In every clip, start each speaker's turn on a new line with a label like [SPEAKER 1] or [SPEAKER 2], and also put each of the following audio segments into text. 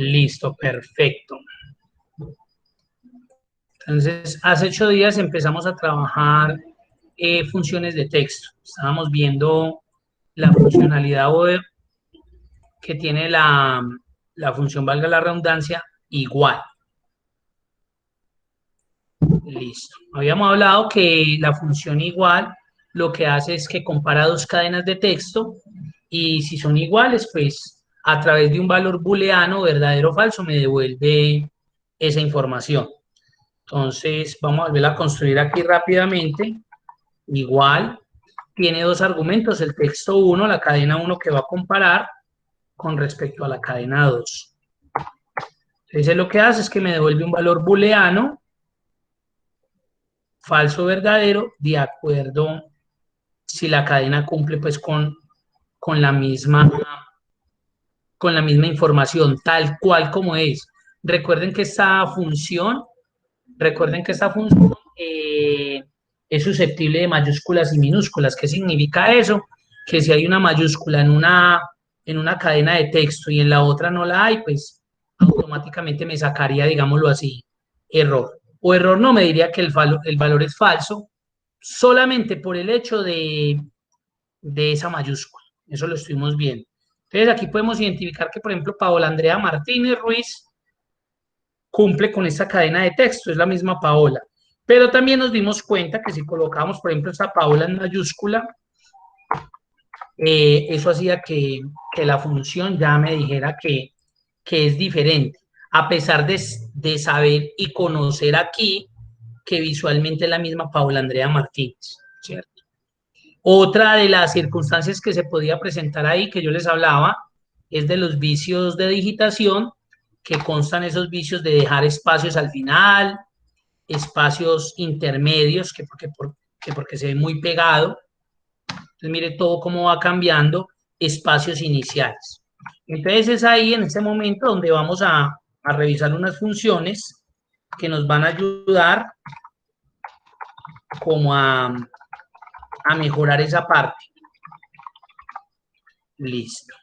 [SPEAKER 1] Listo, perfecto. Entonces, hace 8 días empezamos a trabajar funciones de texto. Estábamos viendo la funcionalidad web que tiene la función, valga la redundancia, igual. Listo. Habíamos hablado que la función igual lo que hace es que compara dos cadenas de texto y si son iguales, pues a través de un valor booleano, verdadero o falso, me devuelve esa información. Entonces, vamos a volver a construir aquí rápidamente. Igual, tiene dos argumentos, el texto 1, la cadena 1 que va a comparar con respecto a la cadena 2. Entonces, lo que hace es que me devuelve un valor booleano, falso o verdadero, de acuerdo si la cadena cumple pues con la misma información, tal cual como es. Recuerden que esta función, es susceptible de mayúsculas y minúsculas. ¿Qué significa eso? Que si hay una mayúscula en una cadena de texto y en la otra no la hay, pues automáticamente me sacaría, digámoslo así, error. O error no, me diría que el valor es falso solamente por el hecho de esa mayúscula. Eso lo estuvimos viendo. Entonces aquí podemos identificar que, por ejemplo, Paola Andrea Martínez Ruiz cumple con esta cadena de texto, es la misma Paola. Pero también nos dimos cuenta que si colocamos, por ejemplo, esta Paola en mayúscula, eso hacía que la función ya me dijera que es diferente, a pesar de saber y conocer aquí que visualmente es la misma Paola Andrea Martínez, ¿cierto? Otra de las circunstancias que se podía presentar ahí, que yo les hablaba, es de los vicios de digitación, que constan esos vicios de dejar espacios al final, espacios intermedios, porque se ve muy pegado. Entonces, mire todo cómo va cambiando, espacios iniciales. Entonces, es ahí en este momento donde vamos a revisar unas funciones que nos van a ayudar como a mejorar esa parte. Listo.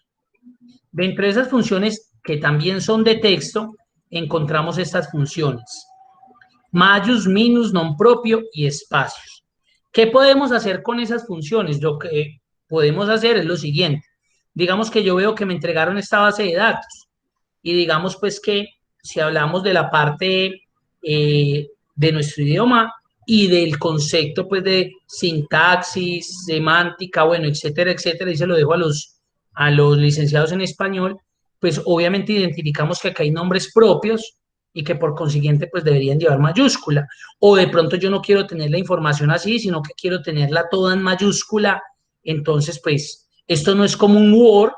[SPEAKER 1] Dentro de esas funciones que también son de texto, encontramos estas funciones: mayús, minus, non propio y espacios. ¿Qué podemos hacer con esas funciones? Lo que podemos hacer es lo siguiente. Digamos que yo veo que me entregaron esta base de datos y digamos pues que si hablamos de la parte de nuestro idioma y del concepto pues de sintaxis, semántica, bueno, etcétera, etcétera, y se lo dejo a los licenciados en español, pues obviamente identificamos que acá hay nombres propios y que por consiguiente pues deberían llevar mayúscula. O de pronto yo no quiero tener la información así, sino que quiero tenerla toda en mayúscula. Entonces pues esto no es como un Word,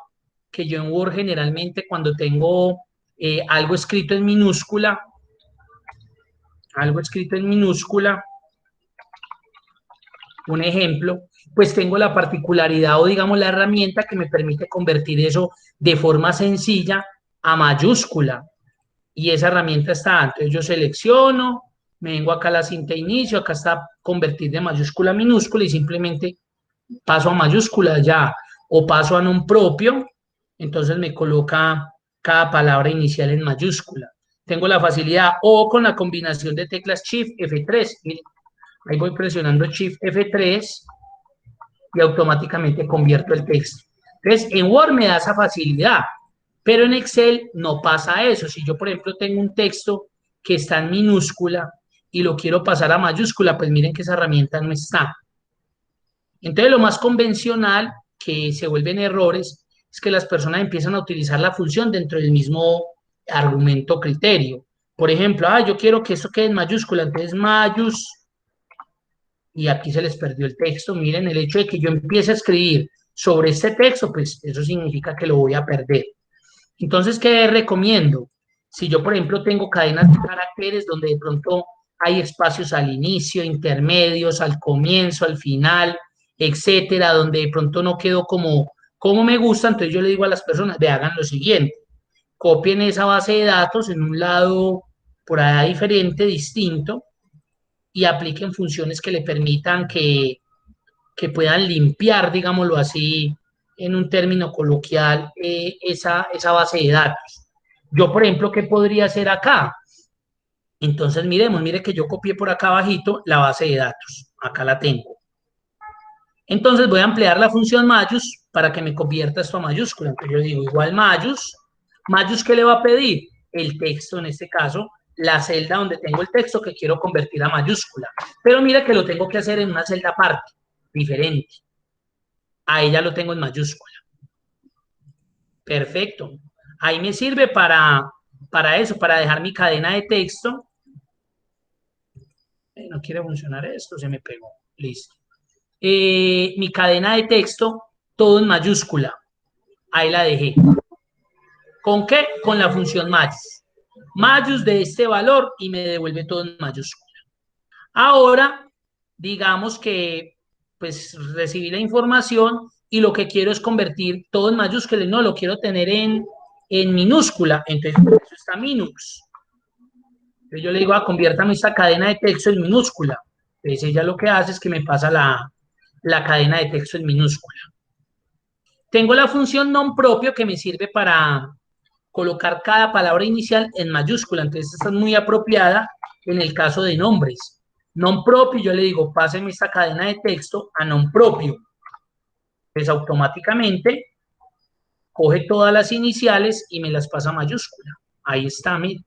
[SPEAKER 1] que yo en Word generalmente cuando tengo algo escrito en minúscula, un ejemplo, pues tengo la particularidad o digamos la herramienta que me permite convertir eso de forma sencilla a mayúscula. Y esa herramienta está, entonces yo selecciono, me vengo acá a la cinta de inicio, acá está convertir de mayúscula a minúscula y simplemente paso a mayúscula ya, o paso a non propio, entonces me coloca cada palabra inicial en mayúscula. Tengo la facilidad, o con la combinación de teclas Shift F3, miren, ahí voy presionando Shift F3 y automáticamente convierto el texto. Entonces, en Word me da esa facilidad, pero en Excel no pasa eso. Si yo, por ejemplo, tengo un texto que está en minúscula y lo quiero pasar a mayúscula, pues miren que esa herramienta no está. Entonces, lo más convencional, que se vuelven errores, es que las personas empiezan a utilizar la función dentro del mismo argumento criterio. Por ejemplo, yo quiero que esto quede en mayúscula, entonces mayús, y aquí se les perdió el texto. Miren, el hecho de que yo empiece a escribir sobre este texto, pues eso significa que lo voy a perder. Entonces, ¿qué recomiendo? Si yo, por ejemplo, tengo cadenas de caracteres donde de pronto hay espacios al inicio, intermedios, al comienzo, al final, etcétera, donde de pronto no quedó como me gusta, entonces yo le digo a las personas, hagan lo siguiente: copien esa base de datos en un lado por allá diferente, distinto, y apliquen funciones que le permitan que puedan limpiar, digámoslo así, en un término coloquial, esa base de datos. Yo, por ejemplo, ¿qué podría hacer acá? Entonces, miremos, mire que yo copié por acá abajito la base de datos. Acá la tengo. Entonces voy a emplear la función mayus para que me convierta esto a mayúscula. Entonces yo digo igual mayus. Mayus, ¿qué le va a pedir? El texto, en este caso, la celda donde tengo el texto que quiero convertir a mayúscula. Pero mira que lo tengo que hacer en una celda aparte, diferente. Ahí ya lo tengo en mayúscula. Perfecto. Ahí me sirve para eso, para dejar mi cadena de texto. No quiere funcionar esto, se me pegó. Listo. Mi cadena de texto, todo en mayúscula. Ahí la dejé. ¿Con qué? Con la función mayus. Mayus de este valor y me devuelve todo en mayúscula. Ahora, digamos que pues recibí la información y lo que quiero es convertir todo en mayúscula. No, lo quiero tener en minúscula. Entonces, por eso está minus. Entonces yo le digo, conviértame esta cadena de texto en minúscula. Entonces ella lo que hace es que me pasa la cadena de texto en minúscula. Tengo la función non propio que me sirve para colocar cada palabra inicial en mayúscula. Entonces, esta es muy apropiada en el caso de nombres. Non propio, yo le digo, páseme esta cadena de texto a non propio. Pues automáticamente coge todas las iniciales y me las pasa a mayúscula. Ahí está, mire.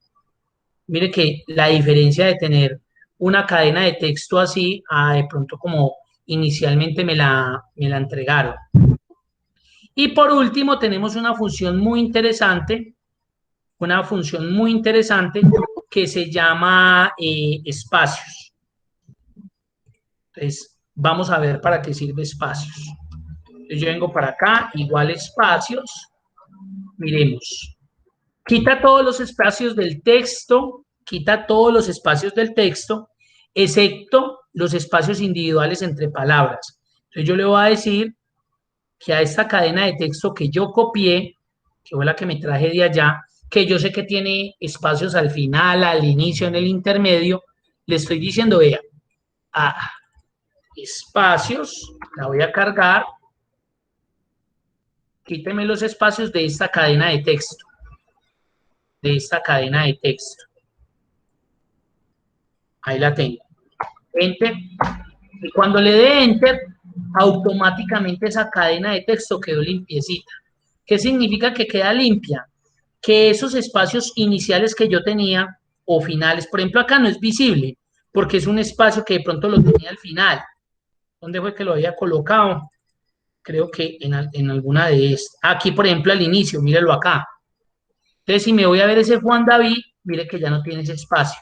[SPEAKER 1] Mire que la diferencia de tener una cadena de texto así a de pronto como inicialmente me la entregaron. Y por último tenemos una función muy interesante que se llama espacios. Entonces, vamos a ver para qué sirve espacios. Entonces, yo vengo para acá, igual espacios, miremos. Quita todos los espacios del texto, excepto los espacios individuales entre palabras. Entonces, yo le voy a decir que a esta cadena de texto que yo copié, que fue la que me traje de allá, que yo sé que tiene espacios al final, al inicio, en el intermedio, le estoy diciendo, vea, espacios, la voy a cargar, quíteme los espacios de esta cadena de texto, ahí la tengo, enter, y cuando le dé enter, automáticamente esa cadena de texto quedó limpiecita. ¿Qué significa que queda limpia? Que esos espacios iniciales que yo tenía o finales, por ejemplo, acá no es visible porque es un espacio que de pronto lo tenía al final. ¿Dónde fue que lo había colocado? Creo que en alguna de estas. Aquí, por ejemplo, al inicio, mírelo acá. Entonces, si me voy a ver ese Juan David, mire que ya no tiene ese espacio.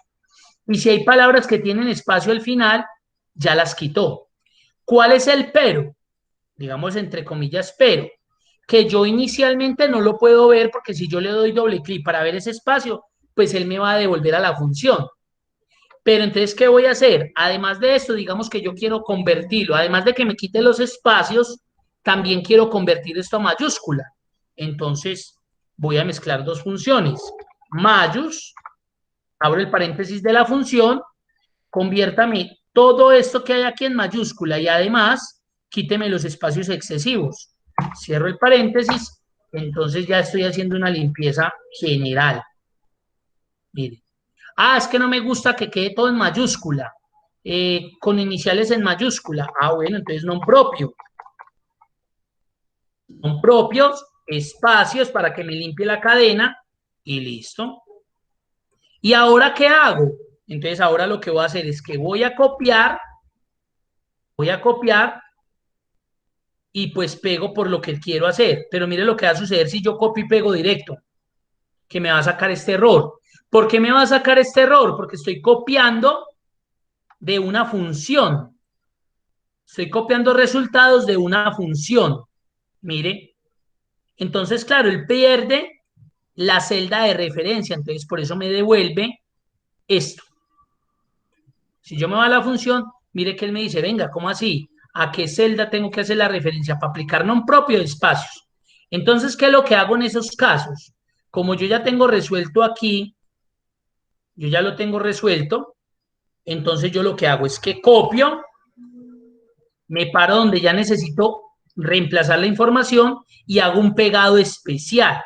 [SPEAKER 1] Y si hay palabras que tienen espacio al final, ya las quitó. ¿Cuál es el pero? Digamos, entre comillas, pero que yo inicialmente no lo puedo ver porque si yo le doy doble clic para ver ese espacio, pues él me va a devolver a la función. Pero entonces, ¿qué voy a hacer? Además de esto, digamos que yo quiero convertirlo, además de que me quite los espacios, también quiero convertir esto a mayúscula. Entonces, voy a mezclar dos funciones. Mayús, abro el paréntesis de la función, conviértame todo esto que hay aquí en mayúscula y además quíteme los espacios excesivos. Cierro el paréntesis, entonces ya estoy haciendo una limpieza general. Mire. Es que no me gusta que quede todo en mayúscula, con iniciales en mayúscula. Bueno, entonces non propio. Non propios, espacios para que me limpie la cadena y listo. ¿Y ahora qué hago? Entonces ahora lo que voy a hacer es que voy a copiar y pues pego por lo que quiero hacer. Pero mire lo que va a suceder si yo copio y pego directo, que me va a sacar este error. ¿Por qué me va a sacar este error? Porque estoy copiando de una función. Estoy copiando resultados de una función. Mire. Entonces, claro, él pierde la celda de referencia. Entonces, por eso me devuelve esto. Si yo me voy a la función, mire que él me dice, venga, ¿cómo así? ¿A qué celda tengo que hacer la referencia? Para aplicar non propio de espacios. Entonces, ¿qué es lo que hago en esos casos? Como yo ya tengo resuelto aquí, yo ya lo tengo resuelto, entonces yo lo que hago es que copio, me paro donde ya necesito reemplazar la información y hago un pegado especial.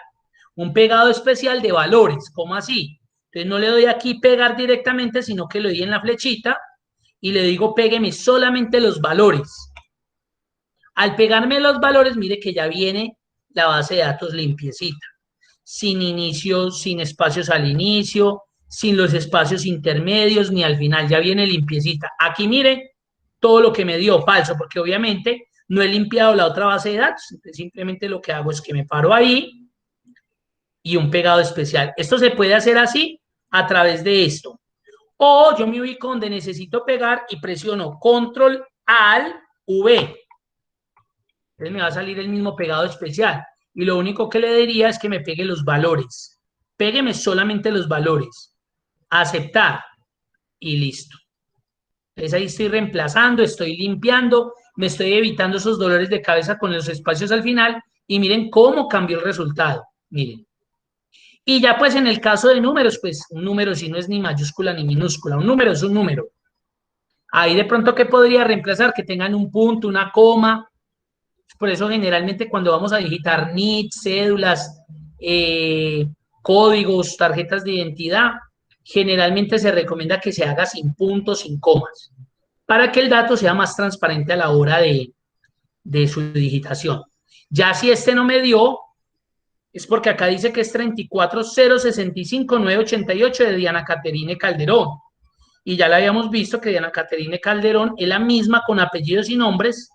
[SPEAKER 1] un pegado especial de valores. ¿Cómo así? Entonces no le doy aquí pegar directamente, sino que le doy en la flechita y le digo pégueme solamente los valores. Al pegarme los valores, mire que ya viene la base de datos limpiecita, sin inicio, sin espacios al inicio, sin los espacios intermedios, ni al final, ya viene limpiecita. Aquí mire todo lo que me dio falso, porque obviamente no he limpiado la otra base de datos, entonces simplemente lo que hago es que me paro ahí y un pegado especial. Esto se puede hacer así a través de esto. O yo me ubico donde necesito pegar y presiono Control Alt V. Entonces me va a salir el mismo pegado especial. Y lo único que le diría es que me pegue los valores. Pégueme solamente los valores. Aceptar. Y listo. Entonces ahí estoy reemplazando, estoy limpiando, me estoy evitando esos dolores de cabeza con los espacios al final. Y miren cómo cambió el resultado. Miren. Y ya pues en el caso de números, pues un número si no es ni mayúscula ni minúscula. Un número es un número. Ahí de pronto, ¿qué podría reemplazar? Que tengan un punto, una coma. Por eso generalmente cuando vamos a digitar NIT, cédulas, códigos, tarjetas de identidad, generalmente se recomienda que se haga sin puntos, sin comas, para que el dato sea más transparente a la hora de su digitación. Ya si este no me dio, es porque acá dice que es 34065-988 de Diana Caterine Calderón. Y ya la habíamos visto que Diana Caterine Calderón es la misma con apellidos y nombres,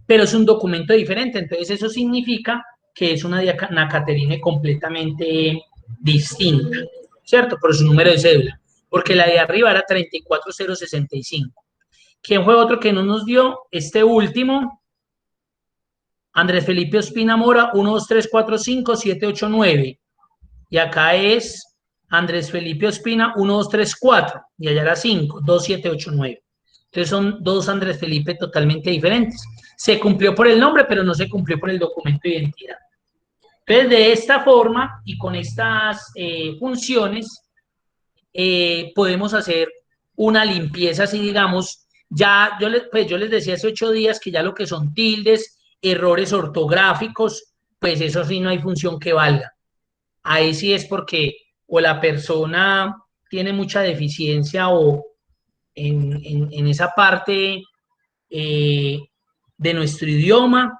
[SPEAKER 1] pero es un documento diferente. Entonces eso significa que es una Diana Caterine completamente distinta, ¿cierto? Por su número de cédula, porque la de arriba era 34065. ¿Quién fue otro que no nos dio? Este último, Andrés Felipe Ospina Mora, 12345-789. Y acá es Andrés Felipe Ospina, 1234. Y allá era 5, 2789. Entonces son dos Andrés Felipe totalmente diferentes. Se cumplió por el nombre, pero no se cumplió por el documento de identidad. Entonces, de esta forma y con estas funciones, podemos hacer una limpieza, así digamos, ya yo les decía hace 8 días que ya lo que son tildes, errores ortográficos, pues eso sí no hay función que valga. Ahí sí es porque o la persona tiene mucha deficiencia o en esa parte eh, de nuestro idioma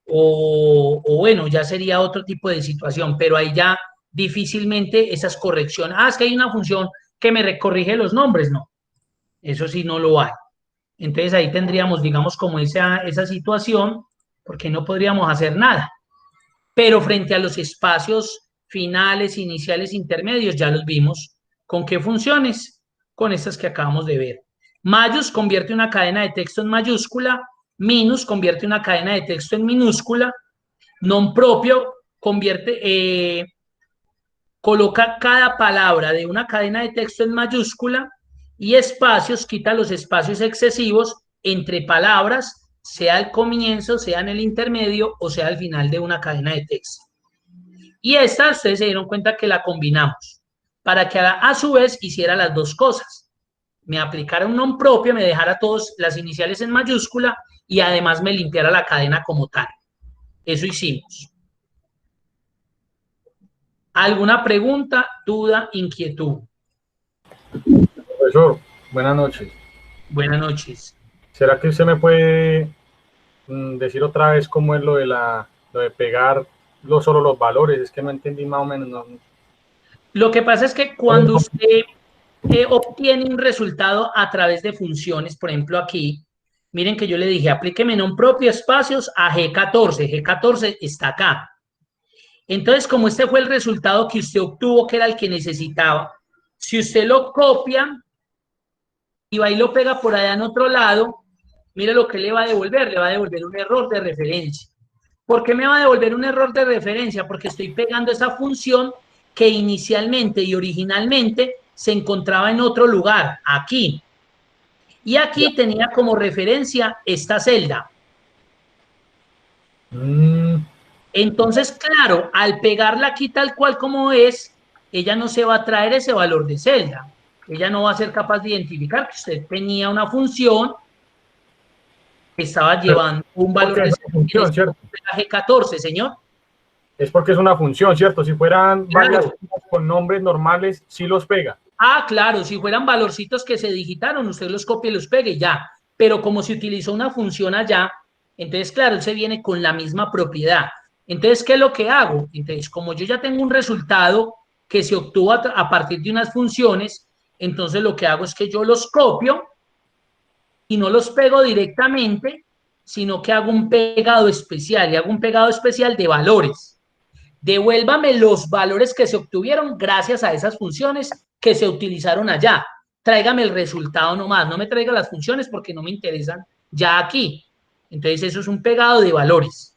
[SPEAKER 1] o bueno, ya sería otro tipo de situación, pero ahí ya difícilmente esas correcciones, es que hay una función que me corrige los nombres, no, eso sí no lo hay. Entonces ahí tendríamos, digamos, como esa situación, porque no podríamos hacer nada. Pero frente a los espacios finales, iniciales, intermedios, ya los vimos. ¿Con qué funciones? Con estas que acabamos de ver. Mayús convierte una cadena de texto en mayúscula, minus convierte una cadena de texto en minúscula, non propio convierte, coloca cada palabra de una cadena de texto en mayúscula y espacios, quita los espacios excesivos entre palabras, sea al comienzo, sea en el intermedio o sea al final de una cadena de texto. Y esta, ustedes se dieron cuenta que la combinamos para que a su vez hiciera las dos cosas. Me aplicara un nom propio, me dejara todas las iniciales en mayúscula y además me limpiara la cadena como tal. Eso hicimos. ¿Alguna pregunta, duda, inquietud?
[SPEAKER 2] Profesor, buenas noches.
[SPEAKER 1] Buenas noches.
[SPEAKER 2] ¿Será que usted me puede decir otra vez cómo es lo de pegar solo los valores? Es que no entendí más o menos. No.
[SPEAKER 1] Lo que pasa es que cuando usted obtiene un resultado a través de funciones, por ejemplo aquí, miren que yo le dije, aplíqueme non propio espacios a G14. G14 está acá. Entonces, como este fue el resultado que usted obtuvo, que era el que necesitaba, si usted lo copia y va y lo pega por allá en otro lado, mire lo que le va a devolver. Le va a devolver un error de referencia. ¿Por qué me va a devolver un error de referencia? Porque estoy pegando esa función que inicialmente y originalmente se encontraba en otro lugar, aquí. Y aquí tenía como referencia esta celda.
[SPEAKER 2] Mm,
[SPEAKER 1] Entonces, claro, al pegarla aquí tal cual como es, ella no se va a traer ese valor de celda. Ella no va a ser capaz de identificar que usted tenía una función que estaba
[SPEAKER 2] pero
[SPEAKER 1] llevando un valor
[SPEAKER 2] porque
[SPEAKER 1] de
[SPEAKER 2] es
[SPEAKER 1] celda
[SPEAKER 2] una función, ¿cierto?
[SPEAKER 1] G14, señor.
[SPEAKER 2] Es porque es una función, ¿cierto? Si fueran varias
[SPEAKER 1] Claro.
[SPEAKER 2] con nombres normales, sí los pega.
[SPEAKER 1] Ah, claro, si fueran valorcitos que se digitaron, usted los copia y los pegue y ya. Pero como se utilizó una función allá, entonces, claro, él se viene con la misma propiedad. Entonces, ¿qué es lo que hago? Entonces, como yo ya tengo un resultado que se obtuvo a partir de unas funciones, entonces lo que hago es que yo los copio y no los pego directamente, sino que hago un pegado especial y hago un pegado especial de valores. Devuélvame los valores que se obtuvieron gracias a esas funciones que se utilizaron allá. Tráigame el resultado nomás, no me traiga las funciones porque no me interesan ya aquí. Entonces eso es un pegado de valores.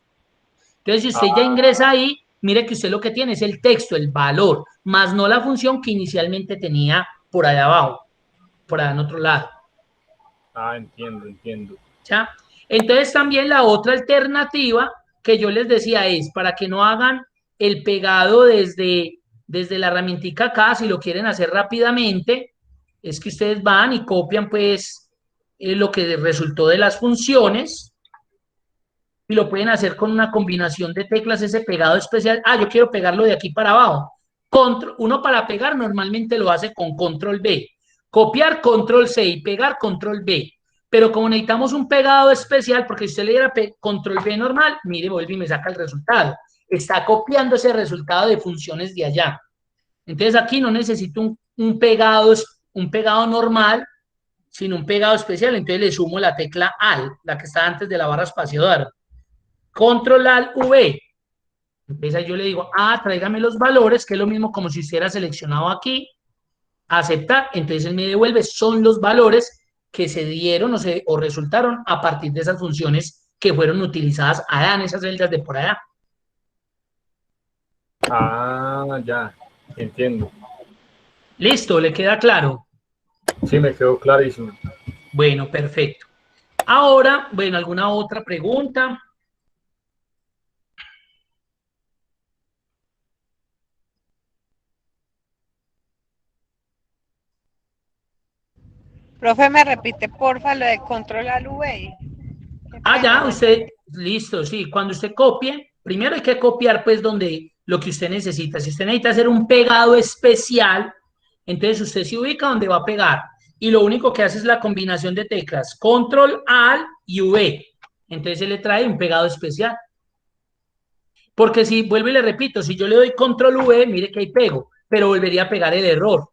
[SPEAKER 1] Entonces si usted ya ingresa ahí, mire que usted lo que tiene es el texto, el valor, más no la función que inicialmente tenía por allá abajo, por allá en otro lado.
[SPEAKER 2] Ah, entiendo, entiendo.
[SPEAKER 1] ¿Ya? Entonces también la otra alternativa que yo les decía es para que no hagan el pegado desde la herramientica acá, si lo quieren hacer rápidamente, es que ustedes van y copian pues lo que resultó de las funciones y lo pueden hacer con una combinación de teclas, ese pegado especial. Ah, yo quiero pegarlo de aquí para abajo. Uno para pegar normalmente lo hace con control B. Copiar, control C y pegar, control B. Pero como necesitamos un pegado especial, porque si usted le diera control B normal, mire, vuelve y me saca el resultado. Está copiando ese resultado de funciones de allá. Entonces aquí no necesito un pegado normal, sino un pegado especial. Entonces le sumo la tecla AL, la que está antes de la barra espaciadora. Control Alt V. Entonces yo le digo, tráigame los valores, que es lo mismo como si hubiera seleccionado aquí, aceptar. Entonces él me devuelve, son los valores que se dieron o resultaron a partir de esas funciones que fueron utilizadas allá en esas celdas de por allá.
[SPEAKER 2] Ah, ya, entiendo.
[SPEAKER 1] Listo, ¿le queda claro?
[SPEAKER 2] Sí, me quedó clarísimo.
[SPEAKER 1] Bueno, perfecto. Ahora, bueno, ¿alguna otra pregunta?
[SPEAKER 3] Profe, me repite, porfa, lo de control al V. Qué pena,
[SPEAKER 1] Ya,
[SPEAKER 3] no
[SPEAKER 1] usted,
[SPEAKER 3] entendí.
[SPEAKER 1] listo, sí. Cuando usted copie, primero hay que copiar pues donde lo que usted necesita. Si usted necesita hacer un pegado especial, entonces usted se ubica donde va a pegar. Y lo único que hace es la combinación de teclas, control, alt y V. Entonces se le trae un pegado especial. Porque si, vuelvo y le repito, si yo le doy control V, mire que ahí pego, pero volvería a pegar el error.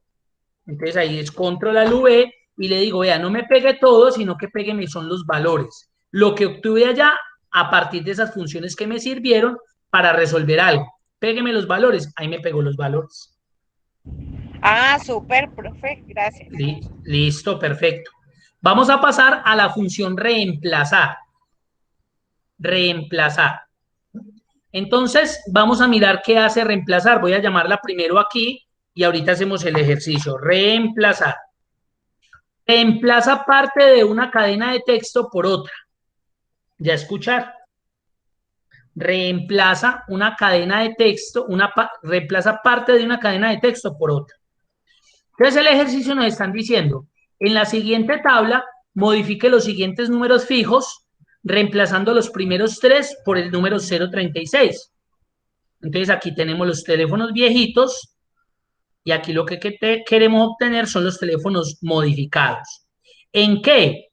[SPEAKER 1] Entonces ahí es control al V y le digo, vea, no me pegue todo, sino que pégueme son los valores. Lo que obtuve allá a partir de esas funciones que me sirvieron para resolver algo. Pégueme los valores, ahí me pegó los valores.
[SPEAKER 3] Ah, súper, profe, gracias.
[SPEAKER 1] Listo, perfecto. Vamos a pasar a la función reemplazar. Reemplazar. Entonces, vamos a mirar qué hace reemplazar. Voy a llamarla primero aquí y ahorita hacemos el ejercicio. Reemplazar. Reemplaza parte de una cadena de texto por otra. Ya escuchar. Reemplaza una cadena de texto, reemplaza parte de una cadena de texto por otra. Entonces el ejercicio nos están diciendo, en la siguiente tabla, modifique los siguientes números fijos, reemplazando los primeros tres por el número 036. Entonces aquí tenemos los teléfonos viejitos y aquí lo que queremos obtener son los teléfonos modificados. ¿En qué?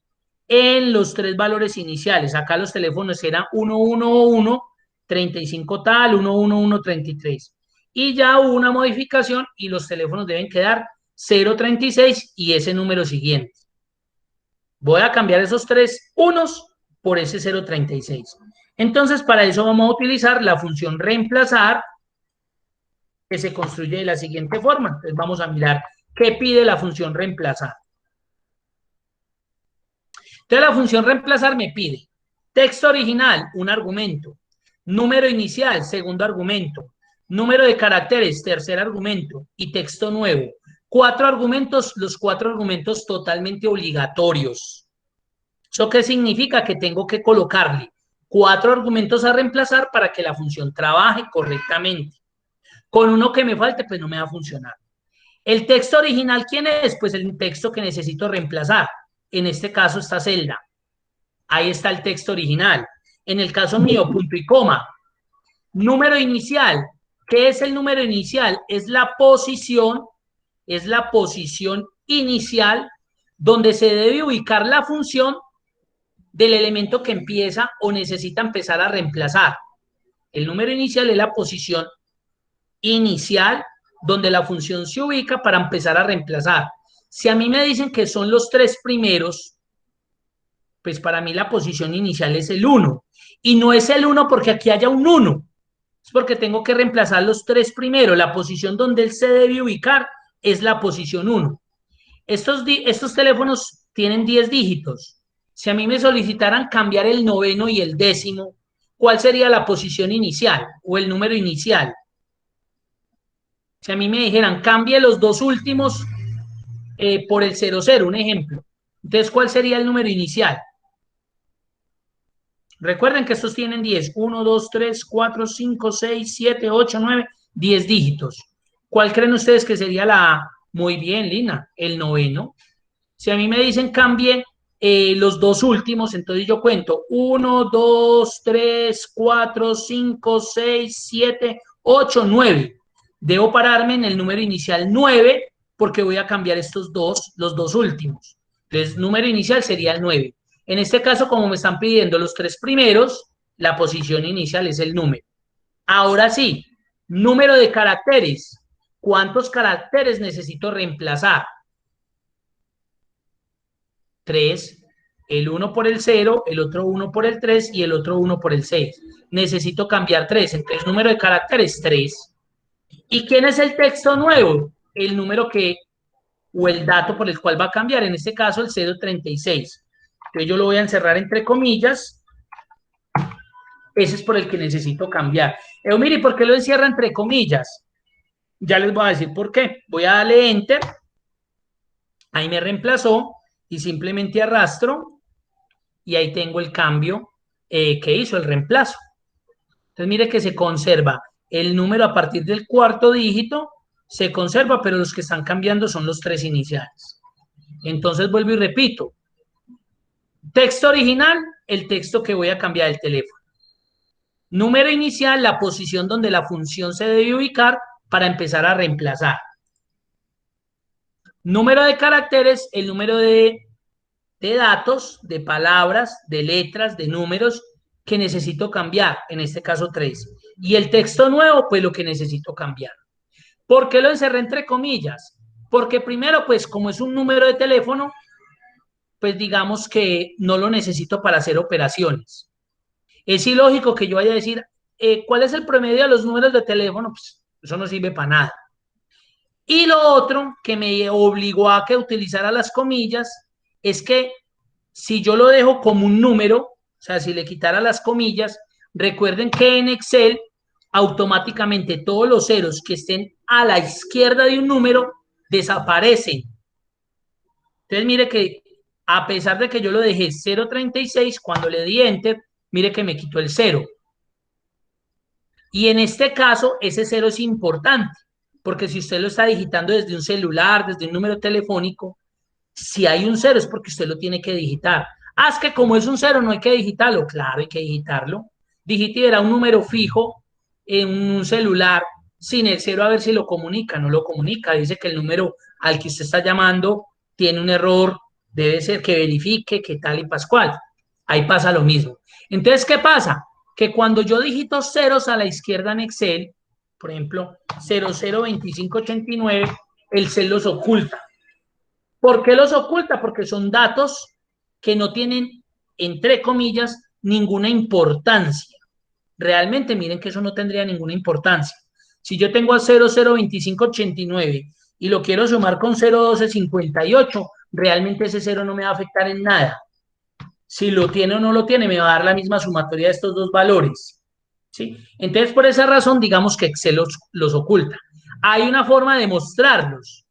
[SPEAKER 1] En los tres valores iniciales. Acá los teléfonos eran 111, 35 tal, 111, 33. Y ya hubo una modificación y los teléfonos deben quedar 036 y ese número siguiente. Voy a cambiar esos tres unos por ese 036. Entonces, para eso vamos a utilizar la función reemplazar que se construye de la siguiente forma. Entonces vamos a mirar qué pide la función reemplazar. Entonces la función reemplazar me pide texto original, un argumento, número inicial, segundo argumento, número de caracteres, tercer argumento y texto nuevo. Cuatro argumentos, los cuatro argumentos totalmente obligatorios. ¿Eso qué significa? Que tengo que colocarle cuatro argumentos a reemplazar para que la función trabaje correctamente. Con uno que me falte, pues no me va a funcionar. El texto original, ¿quién es? Pues el texto que necesito reemplazar. En este caso, esta celda. Ahí está el texto original. En el caso mío, punto y coma. Número inicial. ¿Qué es el número inicial? Es la posición inicial donde se debe ubicar la función del elemento que empieza o necesita empezar a reemplazar. El número inicial es la posición inicial donde la función se ubica para empezar a reemplazar. Si a mí me dicen que son los tres primeros, pues para mí la posición inicial es el 1. Y no es el 1 porque aquí haya un 1, es porque tengo que reemplazar los tres primeros. La posición donde él se debe ubicar es la posición 1. Estos teléfonos tienen 10 dígitos. Si a mí me solicitaran cambiar el noveno y el décimo, ¿cuál sería la posición inicial o el número inicial? Si a mí me dijeran cambie los dos últimos por el 00, un ejemplo. Entonces, ¿cuál sería el número inicial? Recuerden que estos tienen 10. 1, 2, 3, 4, 5, 6, 7, 8, 9, 10 dígitos. ¿Cuál creen ustedes que sería la A? Muy bien, Lina, el noveno. Si a mí me dicen cambie los dos últimos, entonces yo cuento 1, 2, 3, 4, 5, 6, 7, 8, 9. Debo pararme en el número inicial 9 porque voy a cambiar los dos últimos. Entonces, número inicial sería el 9. En este caso, como me están pidiendo los tres primeros, la posición inicial es el número. Ahora sí, número de caracteres. ¿Cuántos caracteres necesito reemplazar? 3, el 1 por el 0, el otro 1 por el 3 y el otro 1 por el 6. Necesito cambiar 3, entonces número de caracteres 3. ¿Y quién es el texto nuevo? El número o el dato por el cual va a cambiar, en este caso el 036. Entonces yo lo voy a encerrar entre comillas. Ese es por el que necesito cambiar. Mire, ¿por qué lo encierra entre comillas? Ya les voy a decir por qué. Voy a darle Enter. Ahí me reemplazó y simplemente arrastro y ahí tengo el cambio que hizo el reemplazo. Entonces mire que se conserva el número a partir del cuarto dígito, se conserva, pero los que están cambiando son los tres iniciales. Entonces vuelvo y repito. Texto original, el texto que voy a cambiar del teléfono. Número inicial, la posición donde la función se debe ubicar para empezar a reemplazar. Número de caracteres, el número de datos, de palabras, de letras, de números que necesito cambiar, en este caso 3. Y el texto nuevo, pues lo que necesito cambiar. ¿Por qué lo encerré entre comillas? Porque primero, pues como es un número de teléfono, pues digamos que no lo necesito para hacer operaciones. Es ilógico que yo vaya a decir, ¿cuál es el promedio de los números de teléfono? Pues eso no sirve para nada. Y lo otro que me obligó a que utilizara las comillas es que si yo lo dejo como un número, o sea, si le quitara las comillas, recuerden que en Excel automáticamente todos los ceros que estén a la izquierda de un número desaparecen. Entonces, mire que a pesar de que yo lo dejé 0.36, cuando le di Enter, mire que me quitó el 0. Y en este caso, ese 0 es importante, porque si usted lo está digitando desde un celular, desde un número telefónico, si hay un 0 es porque usted lo tiene que digitar. Es que como es un 0 no hay que digitarlo. Claro, hay que digitarlo. Digite era un número fijo en un celular sin el 0 a ver si lo comunica. No lo comunica. Dice que el número al que usted está llamando tiene un error. Debe ser que verifique que tal y pascual. Ahí pasa lo mismo. Entonces, ¿qué pasa? Que cuando yo digito ceros a la izquierda en Excel, por ejemplo, 002589, el cel los oculta. ¿Por qué los oculta? Porque son datos que no tienen, entre comillas, ninguna importancia. Realmente, miren que eso no tendría ninguna importancia. Si yo tengo a 002589 y lo quiero sumar con 01258, realmente ese 0 no me va a afectar en nada. Si lo tiene o no lo tiene, me va a dar la misma sumatoria de estos dos valores. ¿Sí? Entonces, por esa razón, digamos que Excel los oculta. Hay una forma de mostrarlos.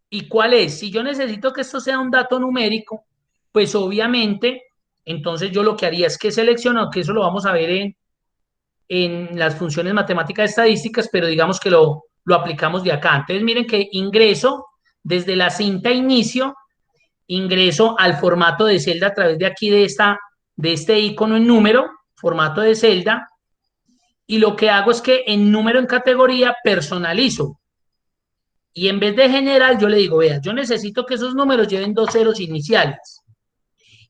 [SPEAKER 1] ¿Y cuál es? Si yo necesito que esto sea un dato numérico, pues obviamente, entonces yo lo que haría es que selecciono, que eso lo vamos a ver en las funciones matemáticas estadísticas, pero digamos que lo aplicamos de acá. Entonces miren que ingreso desde la cinta inicio, ingreso al formato de celda a través de aquí de este icono en número, formato de celda, y lo que hago es que en número en categoría personalizo. Y en vez de general, yo le digo, vea, yo necesito que esos números lleven 2 ceros iniciales.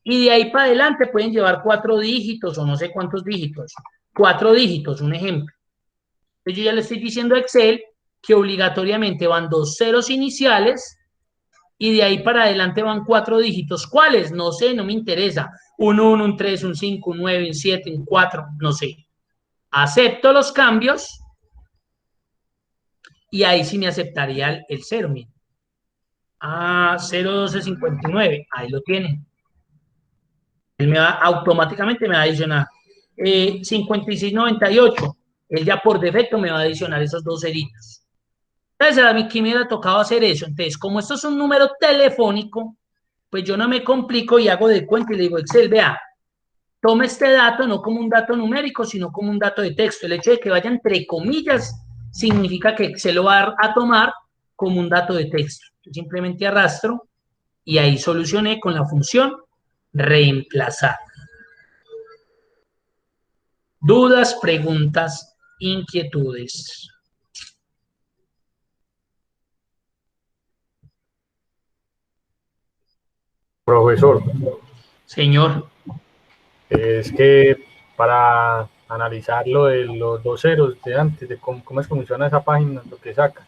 [SPEAKER 1] Y de ahí para adelante pueden llevar 4 dígitos o no sé cuántos dígitos. 4 dígitos, un ejemplo. Entonces yo ya le estoy diciendo a Excel que obligatoriamente van 2 ceros iniciales y de ahí para adelante van 4 dígitos. ¿Cuáles? No sé, no me interesa. Un 1, un 3, un 5, un 9, un 7, un 4, no sé. Acepto los cambios y ahí sí me aceptaría el 0. Mira. Ah, 01259, ahí lo tienen. Él automáticamente me va a adicionar 5698. Él ya por defecto me va a adicionar esos 2 ceritos. Entonces a mí aquí me hubiera tocado hacer eso. Entonces, como esto es un número telefónico, pues yo no me complico y hago de cuenta y le digo, Excel, vea, tome este dato no como un dato numérico, sino como un dato de texto. El hecho de que vaya entre comillas significa que Excel lo va a tomar como un dato de texto. Yo simplemente arrastro y ahí solucioné con la función reemplazar. Dudas, preguntas, inquietudes.
[SPEAKER 2] Profesor,
[SPEAKER 1] Señor.
[SPEAKER 2] es que para analizar lo de los 2 ceros de antes, de cómo es que funciona esa página, lo que saca.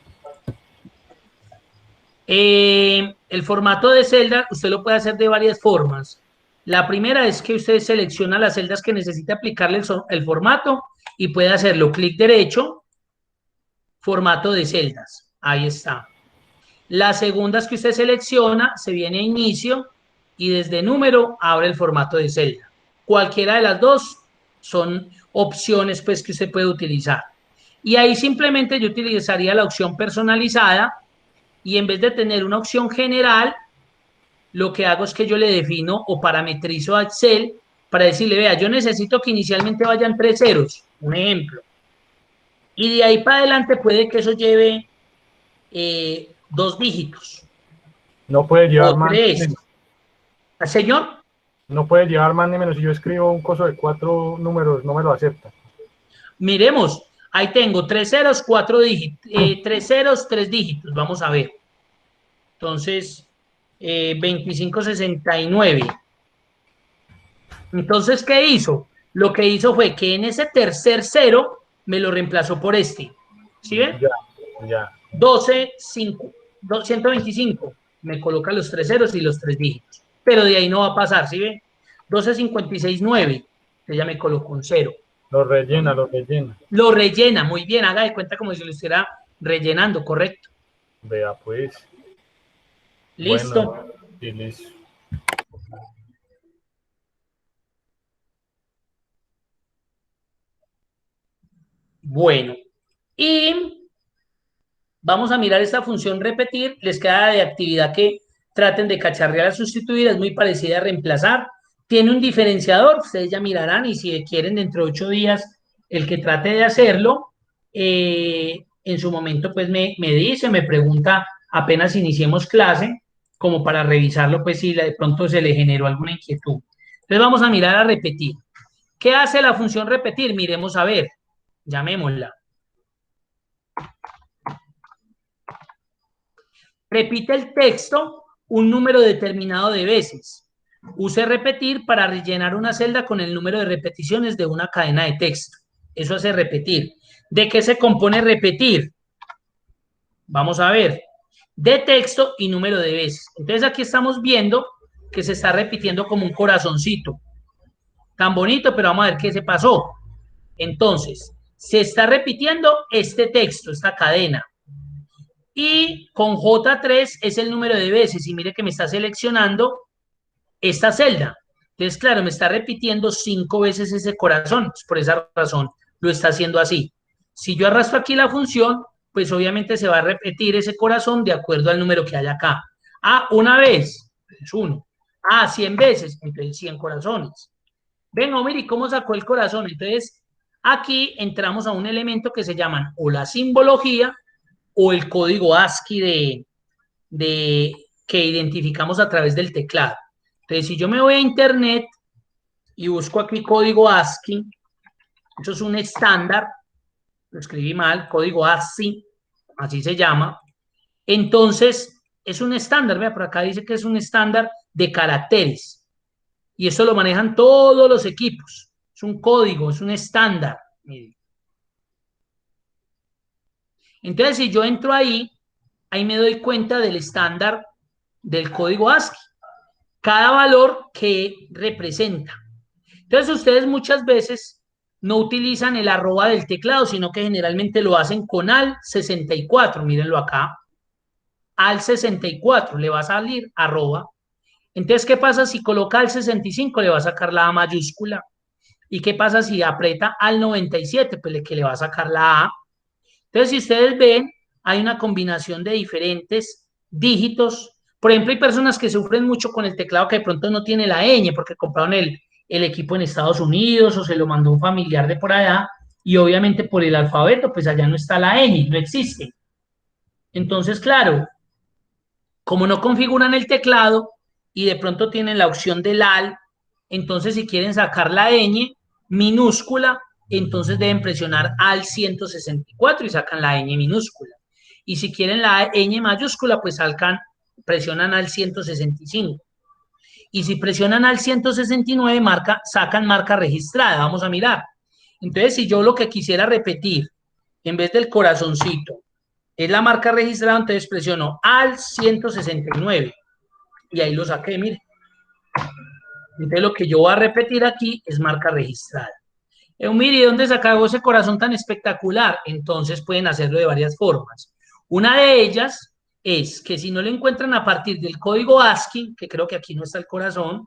[SPEAKER 1] El formato de celda usted lo puede hacer de varias formas. La primera es que usted selecciona las celdas que necesita aplicarle el formato y puede hacerlo clic derecho, formato de celdas. Ahí está. La segunda es que usted selecciona, se viene a inicio y desde número abre el formato de celda. Cualquiera de las dos son opciones pues que usted puede utilizar. Y ahí simplemente yo utilizaría la opción personalizada y en vez de tener una opción general, lo que hago es que yo le defino o parametrizo a Excel para decirle, vea, yo necesito que inicialmente vayan 3 ceros, un ejemplo. Y de ahí para adelante puede que eso lleve 2 dígitos.
[SPEAKER 2] No puede llevar
[SPEAKER 1] O
[SPEAKER 2] más ni
[SPEAKER 1] 3.
[SPEAKER 2] menos.
[SPEAKER 1] Señor,
[SPEAKER 2] No puede llevar más ni menos. Si yo escribo un coso de 4 números, no me lo acepta.
[SPEAKER 1] miremos, ahí tengo 3 ceros, 4 dígitos, 3 ceros, 3 dígitos, vamos a ver. Entonces, 2569. Entonces, ¿qué hizo? Lo que hizo fue que en ese tercer cero me lo reemplazó por este. ¿Sí ven?
[SPEAKER 2] Ya, ya.
[SPEAKER 1] 12, 5, 125. Me coloca los 3 ceros y los 3 dígitos. Pero de ahí no va a pasar, ¿sí ven? 1256.9. Entonces ya me colocó un 0.
[SPEAKER 2] Lo rellena, lo rellena.
[SPEAKER 1] Lo rellena, muy bien, haga de cuenta como si lo estuviera rellenando, correcto.
[SPEAKER 2] Vea, pues.
[SPEAKER 1] Listo.
[SPEAKER 2] Bueno, y listo.
[SPEAKER 1] Bueno, y vamos a mirar esta función repetir. Les queda de actividad que traten de cacharrear a sustituir, es muy parecida a reemplazar. Tiene un diferenciador, ustedes ya mirarán, y si quieren dentro de 8 días, el que trate de hacerlo, en su momento pues me dice, me pregunta apenas iniciemos clase, como para revisarlo, pues si de pronto se le generó alguna inquietud. Entonces vamos a mirar a repetir. ¿Qué hace la función repetir? Miremos a ver, llamémosla. Repite el texto un número determinado de veces. Use repetir para rellenar una celda con el número de repeticiones de una cadena de texto. Eso hace repetir. ¿De qué se compone repetir? Vamos a ver. De texto y número de veces. Entonces aquí estamos viendo que se está repitiendo como un corazoncito. Tan bonito, pero vamos a ver qué se pasó. Entonces, se está repitiendo este texto, esta cadena. Y con J3 es el número de veces. Y mire que me está seleccionando esta celda. Entonces, claro, me está repitiendo 5 veces ese corazón. Por esa razón lo está haciendo así. Si yo arrastro aquí la función, pues obviamente se va a repetir ese corazón de acuerdo al número que hay acá. Ah, una vez, es 1. Ah, 100 veces, entonces 100 corazones. Venga, mire, ¿cómo sacó el corazón? Entonces, aquí entramos a un elemento que se llaman o la simbología o el código ASCII que identificamos a través del teclado. Entonces, si yo me voy a internet y busco aquí código ASCII, eso es un estándar lo escribí mal, código ASCII, así se llama. Entonces, es un estándar, vea, por acá dice que es un estándar de caracteres. Y eso lo manejan todos los equipos. Es un código, es un estándar. Miren. Entonces, si yo entro ahí, ahí me doy cuenta del estándar del código ASCII. Cada valor que representa. Entonces, ustedes muchas veces no utilizan el arroba del teclado, sino que generalmente lo hacen con al 64. Mírenlo acá. Al 64 le va a salir arroba. Entonces, ¿qué pasa si coloca al 65? Le va a sacar la A mayúscula. ¿Y qué pasa si aprieta al 97? Pues que le va a sacar la A. Entonces, si ustedes ven, hay una combinación de diferentes dígitos. Por ejemplo, hay personas que sufren mucho con el teclado que de pronto no tiene la ñ porque compraron el equipo en Estados Unidos o se lo mandó un familiar de por allá y obviamente por el alfabeto, pues allá no está la ñ, no existe. Entonces, claro, como no configuran el teclado y de pronto tienen la opción del AL, entonces si quieren sacar la ñ minúscula, entonces deben presionar al 164 y sacan la ñ minúscula. Y si quieren la ñ mayúscula, pues presionan al 165. Y si presionan al 169, sacan marca registrada. Vamos a mirar. Entonces, si yo lo que quisiera repetir, en vez del corazoncito, es la marca registrada, entonces presiono al 169 y ahí lo saqué, mire. Entonces lo que yo voy a repetir aquí es marca registrada. Mire, ¿dónde sacó ese corazón tan espectacular? Entonces pueden hacerlo de varias formas. Una de ellas es que si no lo encuentran a partir del código ASCII, que creo que aquí no está el corazón,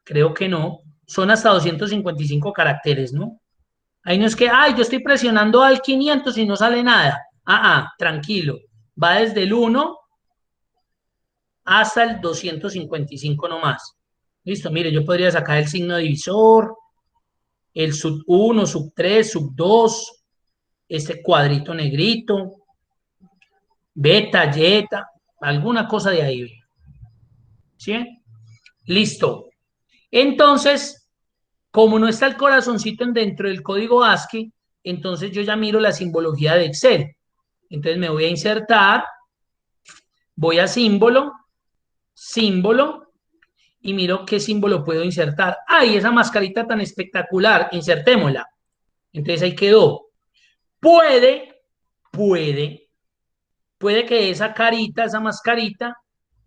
[SPEAKER 1] creo que no, son hasta 255 caracteres, ¿no? Ahí no es que, ay, yo estoy presionando al 500 y no sale nada. Tranquilo. Va desde el 1 hasta el 255 nomás. Listo, mire, yo podría sacar el signo divisor, el sub 1, sub 3, sub 2, este cuadrito negrito, beta, yeta, alguna cosa de ahí. ¿Sí? Listo. Entonces, como no está el corazoncito dentro del código ASCII, entonces yo ya miro la simbología de Excel. Entonces me voy a insertar, voy a símbolo, símbolo, y miro qué símbolo puedo insertar. ¡Ay, esa mascarita tan espectacular! Insertémosla. Entonces ahí quedó. Puede que esa carita, esa mascarita,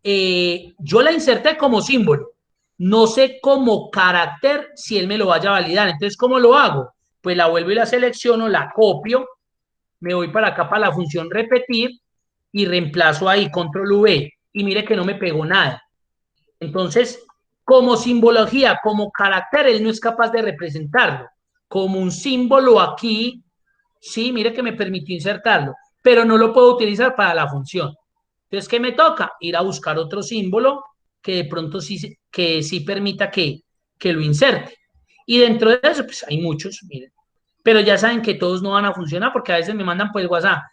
[SPEAKER 1] yo la inserté como símbolo. No sé como carácter si él me lo vaya a validar. Entonces, ¿cómo lo hago? Pues la vuelvo y la selecciono, la copio, me voy para acá para la función repetir y reemplazo ahí, control V. Y mire que no me pegó nada. Entonces, como simbología, como carácter, él no es capaz de representarlo. Como un símbolo aquí, sí, mire que me permitió insertarlo, pero no lo puedo utilizar para la función. Entonces, ¿qué me toca? Ir a buscar otro símbolo que de pronto sí permita que lo inserte. Y dentro de eso, pues hay muchos, miren. Pero ya saben que todos no van a funcionar porque a veces me mandan por el WhatsApp.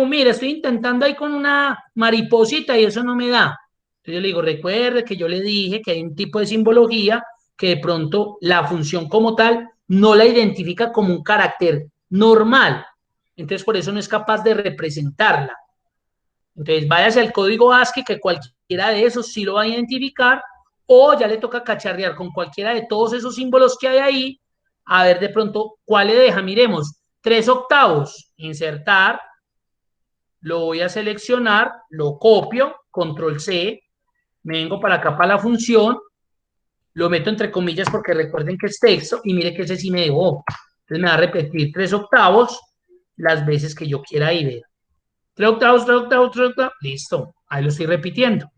[SPEAKER 1] Mira, estoy intentando ahí con una mariposita y eso no me da. Entonces yo le digo, recuerde que yo le dije que hay un tipo de simbología que de pronto la función como tal no la identifica como un carácter normal. Entonces por eso no es capaz de representarla. Entonces váyase al código ASCII que cualquiera de esos sí lo va a identificar o ya le toca cacharrear con cualquiera de todos esos símbolos que hay ahí a ver de pronto cuál le deja. Miremos, 3/8, insertar, lo voy a seleccionar, lo copio, control C, me vengo para acá para la función, lo meto entre comillas porque recuerden que es texto y mire que ese sí me dejó. Entonces me va a repetir 3/8 las veces que yo quiera y ver. 3/8, 3/8, 3/8, listo, ahí lo estoy repitiendo.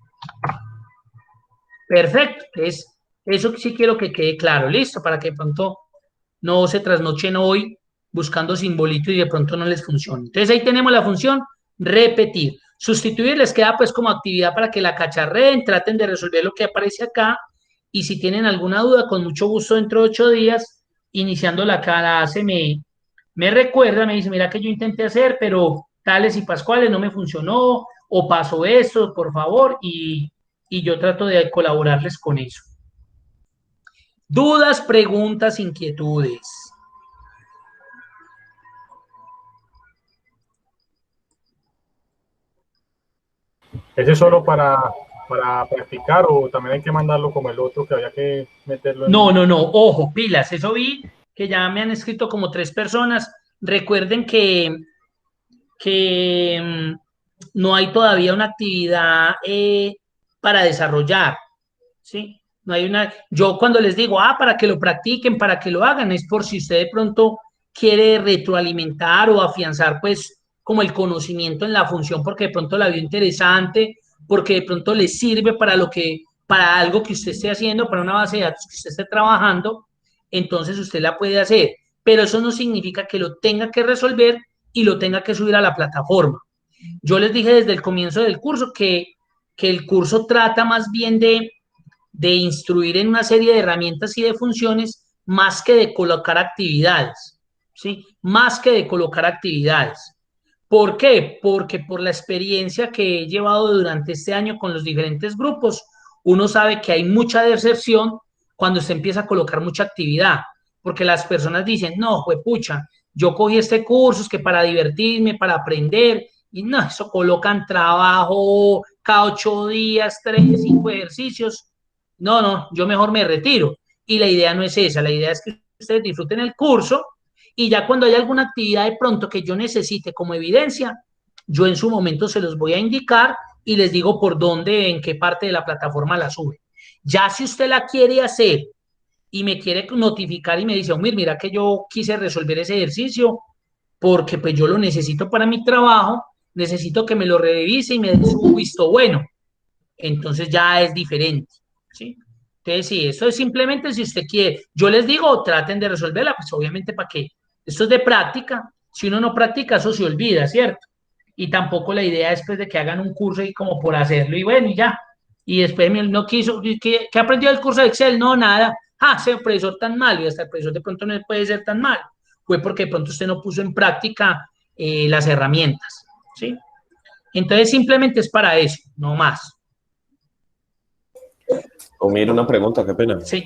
[SPEAKER 1] Perfecto, entonces eso sí quiero que quede claro, listo, para que de pronto no se trasnochen hoy buscando simbolitos y de pronto no les funcione. Entonces ahí tenemos la función repetir. Sustituir les queda pues como actividad para que la cacharreen, traten de resolver lo que aparece acá y si tienen alguna duda, con mucho gusto dentro de 8 días, iniciando la clase me recuerda, me dice, mira que yo intenté hacer, pero tales y pascuales no me funcionó o pasó eso, por favor, y yo trato de colaborarles con eso. Dudas, preguntas, inquietudes.
[SPEAKER 2] ¿Ese es solo para practicar o también hay que mandarlo como el otro que había que meterlo
[SPEAKER 1] No,
[SPEAKER 2] en...
[SPEAKER 1] no, no, ojo, pilas, eso vi que ya me han escrito como 3 personas. Recuerden que no hay todavía una actividad para desarrollar, ¿sí? No hay una, yo cuando les digo, para que lo practiquen, para que lo hagan, es por si usted de pronto quiere retroalimentar o afianzar, pues, como el conocimiento en la función, porque de pronto la vio interesante, porque de pronto le sirve para para algo que usted esté haciendo, para una base de datos que usted esté trabajando, entonces usted la puede hacer. Pero eso no significa que lo tenga que resolver y lo tenga que subir a la plataforma. Yo les dije desde el comienzo del curso que el curso trata más bien de instruir en una serie de herramientas y de funciones más que de colocar actividades, ¿sí? Más que de colocar actividades. ¿Por qué? Porque por la experiencia que he llevado durante este año con los diferentes grupos, uno sabe que hay mucha deserción cuando se empieza a colocar mucha actividad, porque las personas dicen, no, pucha, yo cogí este curso es que para divertirme, para aprender, y no, eso colocan trabajo cada 8 días, 3, 5 ejercicios. No, no, yo mejor me retiro. Y la idea no es esa, la idea es que ustedes disfruten el curso y ya cuando haya alguna actividad de pronto que yo necesite como evidencia, yo en su momento se los voy a indicar y les digo por dónde, en qué parte de la plataforma la sube. Ya si usted la quiere hacer y me quiere notificar y me dice, mira que yo quise resolver ese ejercicio porque pues yo lo necesito para mi trabajo, necesito que me lo revise y me dé su visto bueno. Entonces ya es diferente, ¿sí? Entonces, sí, eso es simplemente si usted quiere. Yo les digo, traten de resolverla, pues obviamente para qué. Esto es de práctica. Si uno no practica, eso se olvida, ¿cierto? Y tampoco la idea es pues de que hagan un curso y como por hacerlo y bueno, y ya. Y después no quiso, ¿qué aprendió del curso de Excel? No, nada. Ese profesor tan malo y hasta el profesor de pronto no puede ser tan malo. Fue porque de pronto usted no puso en práctica las herramientas, ¿sí? Entonces simplemente es para eso, no más.
[SPEAKER 4] O mire una pregunta, qué pena.
[SPEAKER 1] Sí.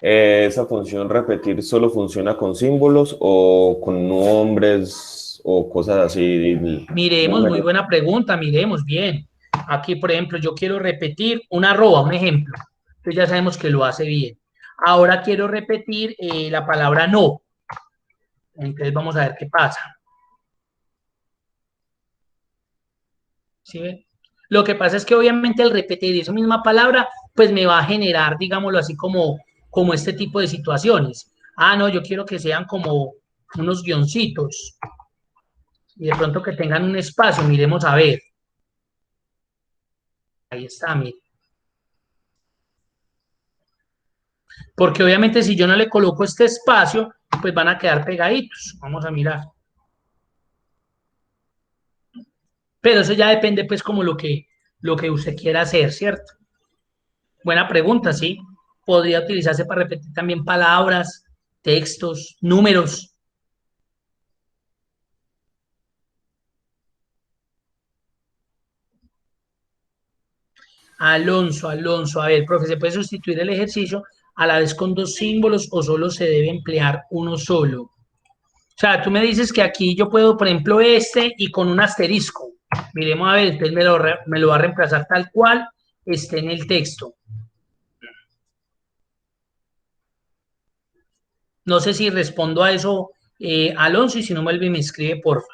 [SPEAKER 4] ¿Esa función repetir solo funciona con símbolos o con nombres o cosas así?
[SPEAKER 1] Miremos, muy buena pregunta, miremos bien. Aquí, por ejemplo, yo quiero repetir un arroba, un ejemplo. Entonces ya sabemos que lo hace bien. Ahora quiero repetir la palabra no. Entonces vamos a ver qué pasa. ¿Sí ven? Lo que pasa es que obviamente al repetir esa misma palabra, pues me va a generar, digámoslo así, como este tipo de situaciones. No, yo quiero que sean como unos guioncitos y de pronto que tengan un espacio, miremos a ver. Ahí está, mire. Porque obviamente si yo no le coloco este espacio, pues van a quedar pegaditos. Vamos a mirar. Pero eso ya depende pues como lo que usted quiera hacer, ¿cierto? Buena pregunta, sí. Podría utilizarse para repetir también palabras, textos, números. Alonso, a ver, profe, ¿se puede sustituir el ejercicio a la vez con 2 símbolos o solo se debe emplear uno solo? O sea, tú me dices que aquí yo puedo, por ejemplo, este y con un asterisco. Miremos a ver, entonces me lo va a reemplazar tal cual esté en el texto. No sé si respondo a eso, Alonso, y si no, vuelve y me escribe, porfa.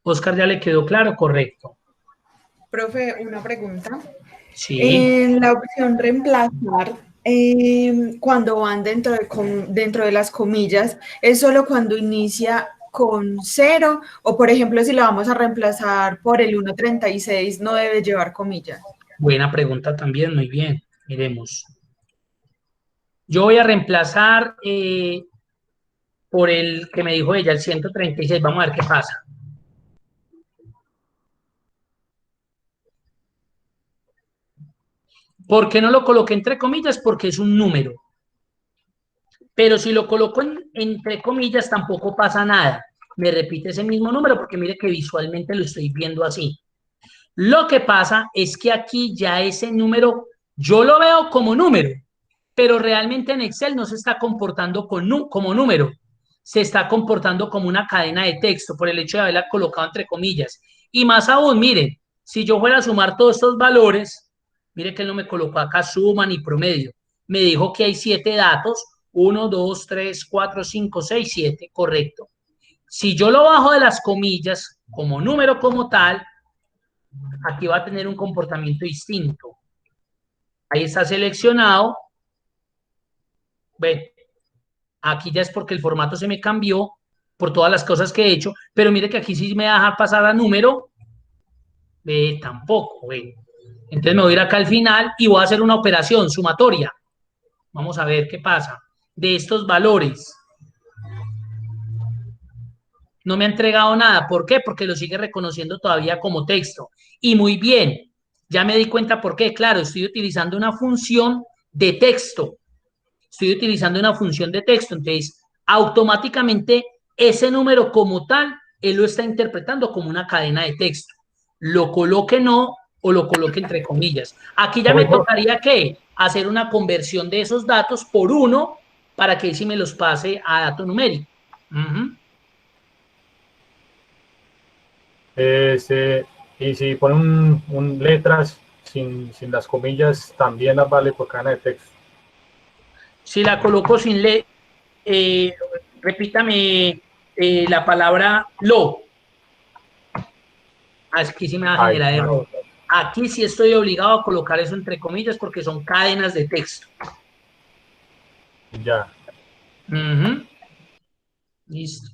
[SPEAKER 1] Oscar, ¿ya le quedó claro? Correcto.
[SPEAKER 5] Profe, una pregunta.
[SPEAKER 1] Sí.
[SPEAKER 5] En la opción reemplazar, cuando van dentro de las comillas, ¿es solo cuando inicia con 0? O, por ejemplo, si lo vamos a reemplazar por el 1.36, ¿no debe llevar comillas?
[SPEAKER 1] Buena pregunta también, muy bien. Miremos. Yo voy a reemplazar por el que me dijo ella, el 136. Vamos a ver qué pasa. ¿Por qué no lo coloqué entre comillas? Porque es un número. Pero si lo coloco entre comillas, tampoco pasa nada. Me repite ese mismo número porque mire que visualmente lo estoy viendo así. Lo que pasa es que aquí ya ese número, yo lo veo como número, pero realmente en Excel no se está comportando como número, se está comportando como una cadena de texto por el hecho de haberla colocado entre comillas. Y más aún, miren, Si yo fuera a sumar todos estos valores, mire que él no me colocó acá suma ni promedio. Me dijo que hay 7 datos, 1, 2, 3, 4, 5, 6, 7, correcto. Si yo lo bajo de las comillas como número como tal, aquí va a tener un comportamiento distinto. Ahí está seleccionado. Ve, aquí ya es porque el formato se me cambió por todas las cosas que he hecho, pero mire que aquí sí me va a dejar pasar a número. Ve, tampoco, ve. Entonces me voy a ir acá al final y voy a hacer una operación sumatoria. Vamos a ver qué pasa. De estos valores. No me ha entregado nada. ¿Por qué? Porque lo sigue reconociendo todavía como texto. Y muy bien, ya me di cuenta por qué. Claro, estoy utilizando una función de texto. Estoy utilizando una función de texto. Entonces, automáticamente ese número como tal, él lo está interpretando como una cadena de texto. Lo coloque no o lo coloque entre comillas. Aquí ya me tocaría ¿qué? Hacer una conversión de esos datos por uno para que sí me los pase a dato numérico.
[SPEAKER 2] Y si ponen letras sin las comillas, también las vale por cadena de texto.
[SPEAKER 1] Si la coloco sin repítame la palabra lo. Aquí sí me va a generar error. Aquí sí estoy obligado a colocar eso entre comillas porque son cadenas de texto.
[SPEAKER 2] Ya.
[SPEAKER 1] Listo.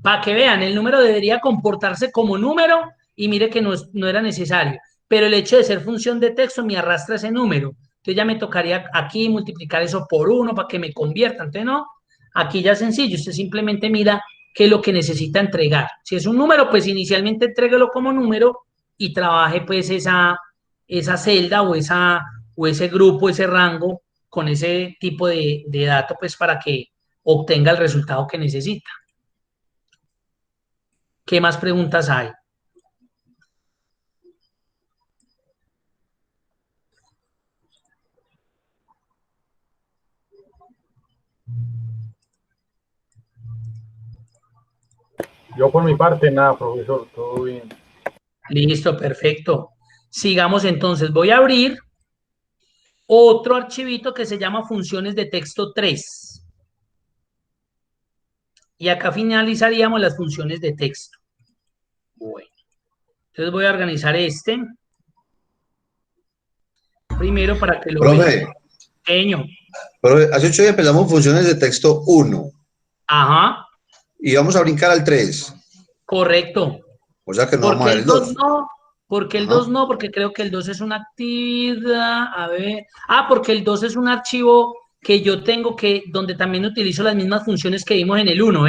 [SPEAKER 1] Para que vean, el número debería comportarse como número y mire que no era necesario. Pero el hecho de ser función de texto me arrastra ese número. Entonces ya me tocaría aquí multiplicar eso por 1 para que me convierta. Entonces no, aquí ya es sencillo. Usted simplemente mira qué es lo que necesita entregar. Si es un número, pues inicialmente entréguelo como número y trabaje pues esa celda o ese grupo, ese rango con ese tipo de dato pues para que obtenga el resultado que necesita. ¿Qué más preguntas hay?
[SPEAKER 2] Yo por mi parte, nada, profesor, todo bien.
[SPEAKER 1] Listo, perfecto. Sigamos entonces. Voy a abrir otro archivito que se llama funciones de texto 3. Y acá finalizaríamos las funciones de texto. Bueno, entonces voy a organizar este. Primero para que lo vean.
[SPEAKER 6] Profe, hace 8 días empezamos funciones de texto 1.
[SPEAKER 1] Ajá.
[SPEAKER 6] Y vamos a brincar al 3.
[SPEAKER 1] Correcto.
[SPEAKER 6] O sea que no vamos a ver el 2.
[SPEAKER 1] No, porque el 2 no, porque creo que el 2 es una actividad. A ver. Ah, porque el 2 es un archivo que yo tengo donde también utilizo las mismas funciones que vimos en el 1,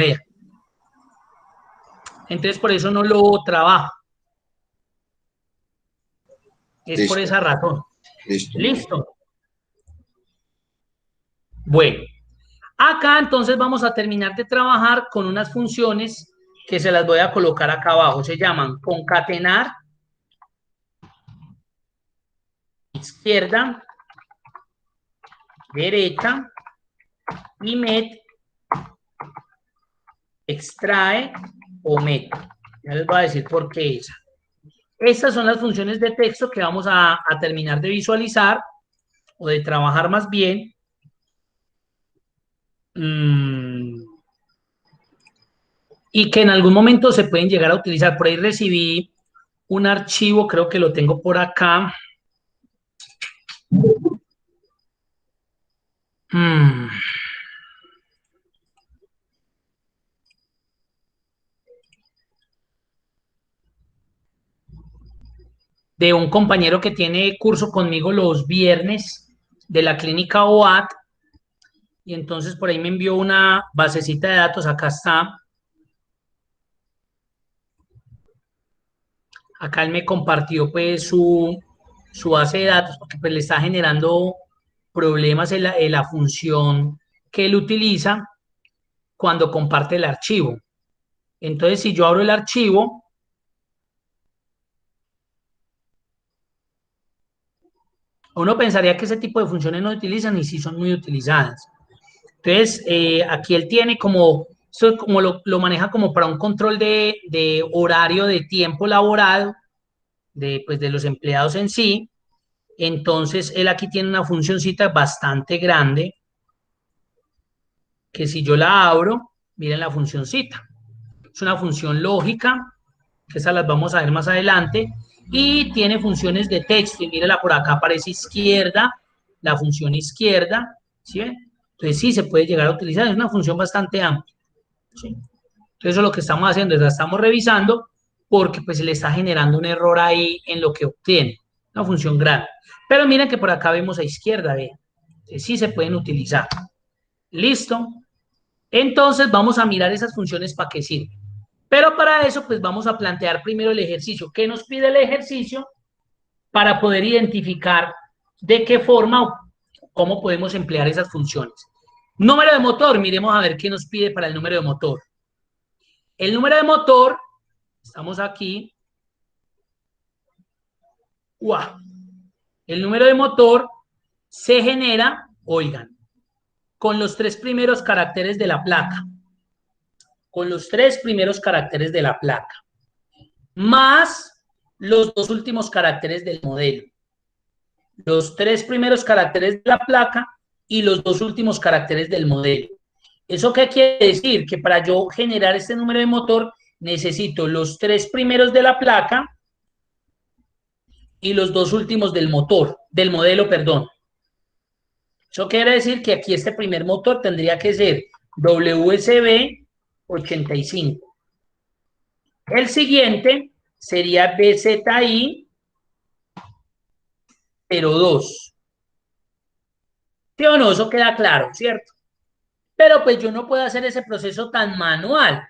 [SPEAKER 1] Entonces por eso no lo trabajo. Es
[SPEAKER 6] Listo.
[SPEAKER 1] por esa razón.
[SPEAKER 6] Listo.
[SPEAKER 1] Listo. Bueno, acá entonces vamos a terminar de trabajar con unas funciones que se las voy a colocar acá abajo. Se llaman concatenar, izquierda, derecha, y met, extrae o met. Ya les voy a decir por qué esa. Estas son las funciones de texto que vamos a terminar de visualizar o de trabajar más bien. Y que en algún momento se pueden llegar a utilizar. Por ahí recibí un archivo, creo que lo tengo por acá. De un compañero que tiene curso conmigo los viernes de la clínica OAT. Y entonces por ahí me envió una basecita de datos. Acá está. Acá él me compartió pues su base de datos porque pues le está generando problemas en la función que él utiliza cuando comparte el archivo. Entonces, si yo abro el archivo, uno pensaría que ese tipo de funciones no utilizan y sí son muy utilizadas. Entonces, aquí él tiene como lo maneja como para un control de horario de tiempo laborado pues, de los empleados en sí. Entonces, él aquí tiene una funcioncita bastante grande, que si yo la abro, miren la funcioncita. Es una función lógica, que esas las vamos a ver más adelante, y tiene funciones de texto, y mírela por acá, aparece izquierda, la función izquierda, ¿sí ven? Entonces sí se puede llegar a utilizar, es una función bastante amplia, ¿sí? Entonces eso es lo que estamos haciendo, es la estamos revisando, porque pues le está generando un error ahí en lo que obtiene, una función grande. Pero miren que por acá vemos a izquierda, vean, entonces sí se pueden utilizar. ¿Listo? Entonces vamos a mirar esas funciones para qué sirven. Pero para eso, pues vamos a plantear primero el ejercicio. ¿Qué nos pide el ejercicio para poder identificar de qué forma o cómo podemos emplear esas funciones? Número de motor, miremos a ver qué nos pide para el número de motor. El número de motor, estamos aquí. ¡Wow! El número de motor se genera, oigan, con los 3 primeros caracteres de la placa. Con los 3 primeros caracteres de la placa. Más los 2 últimos caracteres del modelo. Los 3 primeros caracteres de la placa y los 2 últimos caracteres del modelo. ¿Eso qué quiere decir? Que para yo generar este número de motor necesito los 3 primeros de la placa y los 2 últimos del motor, del modelo, perdón. Eso quiere decir que aquí este primer motor tendría que ser WSB 85. El siguiente sería BZI 02. ¿Sí o no? Eso queda claro, ¿cierto? Pero pues yo no puedo hacer ese proceso tan manual,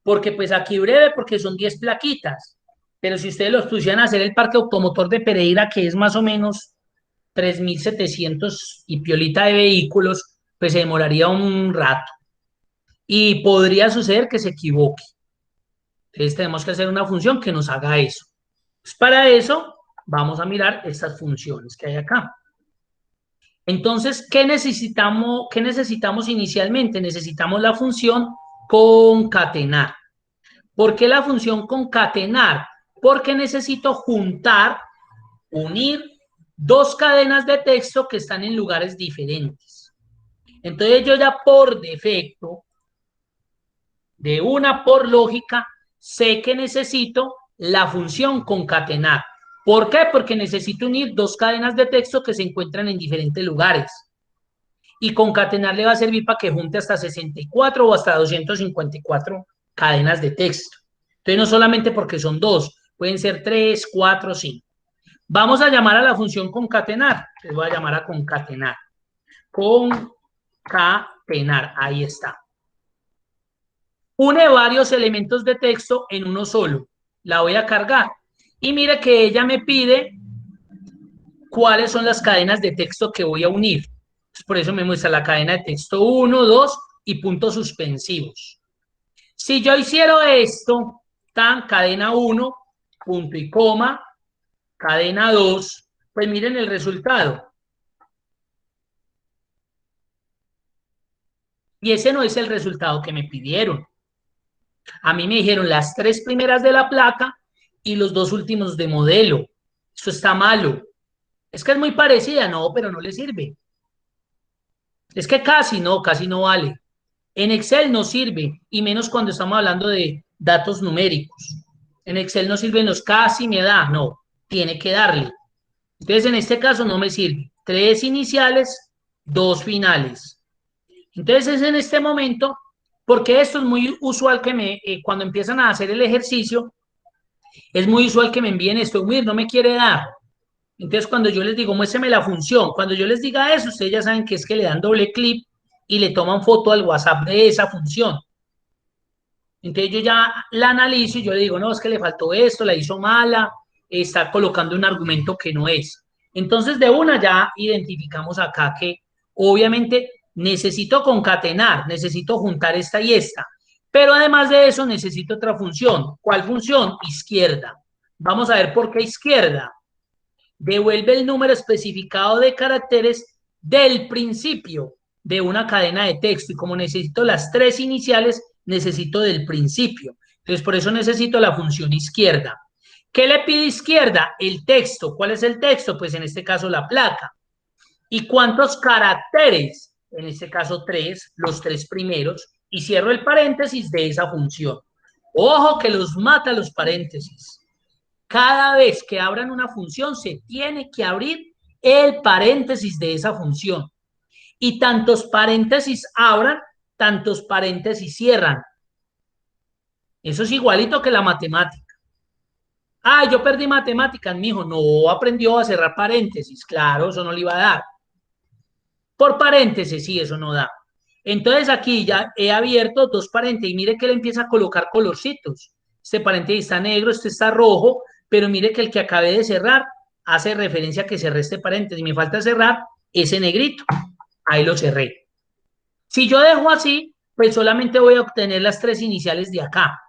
[SPEAKER 1] porque pues aquí breve, porque son 10 plaquitas. Pero si ustedes los pusieran a hacer el parque automotor de Pereira, que es más o menos 3.700 y piolita de vehículos, pues se demoraría un rato. Y podría suceder que se equivoque. Entonces tenemos que hacer una función que nos haga eso. Pues para eso vamos a mirar estas funciones que hay acá. Entonces, ¿qué necesitamos inicialmente? Necesitamos la función concatenar. ¿Por qué la función concatenar? Porque necesito juntar, unir 2 cadenas de texto que están en lugares diferentes. Entonces yo ya por defecto, de una por lógica, sé que necesito la función concatenar. ¿Por qué? Porque necesito unir 2 cadenas de texto que se encuentran en diferentes lugares. Y concatenar le va a servir para que junte hasta 64 o hasta 254 cadenas de texto. Entonces no solamente porque son 2, pueden ser 3, 4, 5. Vamos a llamar a la función concatenar. Les voy a llamar a concatenar. Concatenar, ahí está. Une varios elementos de texto en uno solo. La voy a cargar. Y mire que ella me pide cuáles son las cadenas de texto que voy a unir. Por eso me muestra la cadena de texto 1, 2 y puntos suspensivos. Si yo hiciera esto, tan cadena 1, punto y coma, cadena 2, pues miren el resultado. Y ese no es el resultado que me pidieron. A mí me dijeron las 3 primeras de la placa y los 2 últimos de modelo. Eso está malo. Es que es muy parecida, no, pero no le sirve. Es que casi no vale. En Excel no sirve, y menos cuando estamos hablando de datos numéricos. En Excel no sirven los casi me da, no, tiene que darle. Entonces en este caso no me sirve. 3 iniciales, 2 finales. Entonces es en este momento, porque esto es muy usual que cuando empiezan a hacer el ejercicio, es muy usual que me envíen esto, no me quiere dar. Entonces cuando yo les digo, muéstrame la función, cuando yo les diga eso, ustedes ya saben que es que le dan doble clic y le toman foto al WhatsApp de esa función. Entonces yo ya la analizo y yo le digo, no, es que le faltó esto, la hizo mala, está colocando un argumento que no es. Entonces de una ya identificamos acá que obviamente necesito concatenar, necesito juntar esta y esta, pero además de eso necesito otra función. ¿Cuál función? Izquierda. Vamos a ver por qué izquierda. Devuelve el número especificado de caracteres del principio de una cadena de texto, y como necesito las 3 iniciales, necesito del principio. Entonces, por eso necesito la función izquierda. ¿Qué le pide izquierda? El texto. ¿Cuál es el texto? Pues en este caso la placa. ¿Y cuántos caracteres? En este caso 3, los 3 primeros. Y cierro el paréntesis de esa función. Ojo que los mata los paréntesis. Cada vez que abran una función se tiene que abrir el paréntesis de esa función. Y tantos paréntesis abran, tantos paréntesis cierran. Eso es igualito que la matemática. Ah, yo perdí matemáticas, mijo. No aprendió a cerrar paréntesis. Claro, eso no le iba a dar. Por paréntesis, sí, eso no da. Entonces aquí ya he abierto 2 paréntesis y mire que le empieza a colocar colorcitos. Este paréntesis está negro, este está rojo, pero mire que el que acabé de cerrar hace referencia a que cerré este paréntesis. Me falta cerrar ese negrito. Ahí lo cerré. Si yo dejo así, pues solamente voy a obtener las 3 iniciales de acá.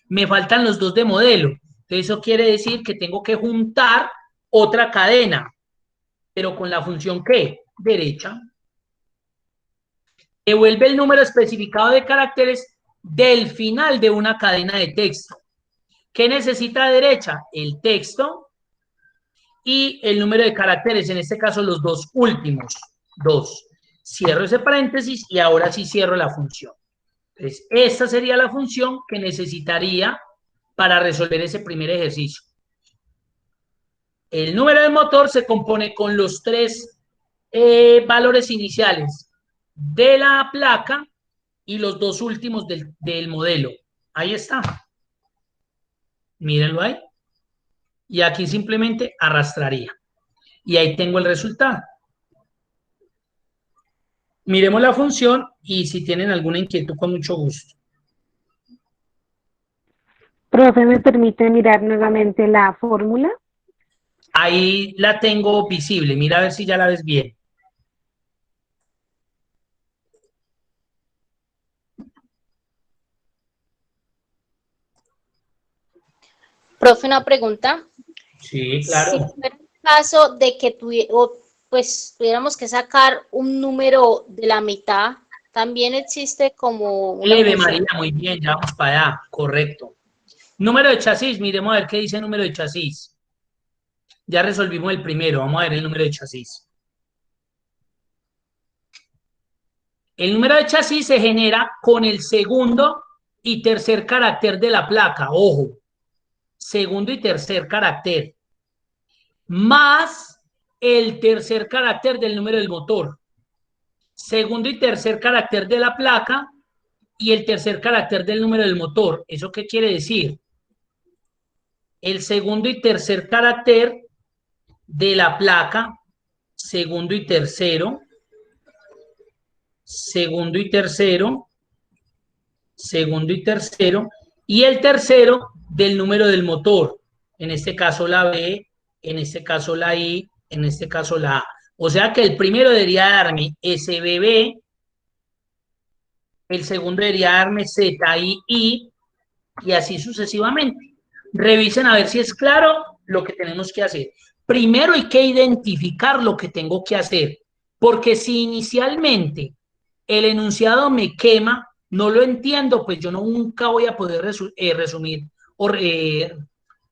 [SPEAKER 1] Me faltan los 2 de modelo. Entonces eso quiere decir que tengo que juntar otra cadena. ¿Pero con la función qué? Derecha. Devuelve el número especificado de caracteres del final de una cadena de texto. ¿Qué necesita derecha? El texto y el número de caracteres, en este caso los 2 últimos. 2. Cierro ese paréntesis y ahora sí cierro la función. Entonces, esta sería la función que necesitaría para resolver ese primer ejercicio. El número del motor se compone con los 3 valores iniciales de la placa y los 2 últimos del modelo. Ahí está. Mírenlo ahí. Y aquí simplemente arrastraría. Y ahí tengo el resultado. Miremos la función y si tienen alguna inquietud, con mucho gusto.
[SPEAKER 7] Profe, ¿me permite mirar nuevamente la fórmula?
[SPEAKER 1] Ahí la tengo visible. Mira a ver si ya la ves bien.
[SPEAKER 8] Profe, una pregunta.
[SPEAKER 1] Sí, claro.
[SPEAKER 8] Si fuera el caso de que tuviéramos que sacar un número de la mitad, también existe como una
[SPEAKER 1] Eve
[SPEAKER 8] función.
[SPEAKER 1] María, muy bien, ya vamos para allá. Correcto. Número de chasis, miremos a ver qué dice el número de chasis. Ya resolvimos el primero, vamos a ver el número de chasis. El número de chasis se genera con el segundo y tercer carácter de la placa, ojo, segundo y tercer carácter, más el tercer carácter del número del motor, segundo y tercer carácter de la placa y el tercer carácter del número del motor. ¿Eso qué quiere decir? El segundo y tercer carácter de la placa, segundo y tercero, segundo y tercero, segundo y tercero, y el tercero del número del motor, en este caso la B, en este caso la I, en este caso la A. O sea que el primero debería darme SBB, el segundo debería darme ZII, y así sucesivamente. Revisen a ver si es claro lo que tenemos que hacer. Primero hay que identificar lo que tengo que hacer, porque si inicialmente el enunciado me quema, no lo entiendo, pues yo nunca voy a poder resumir o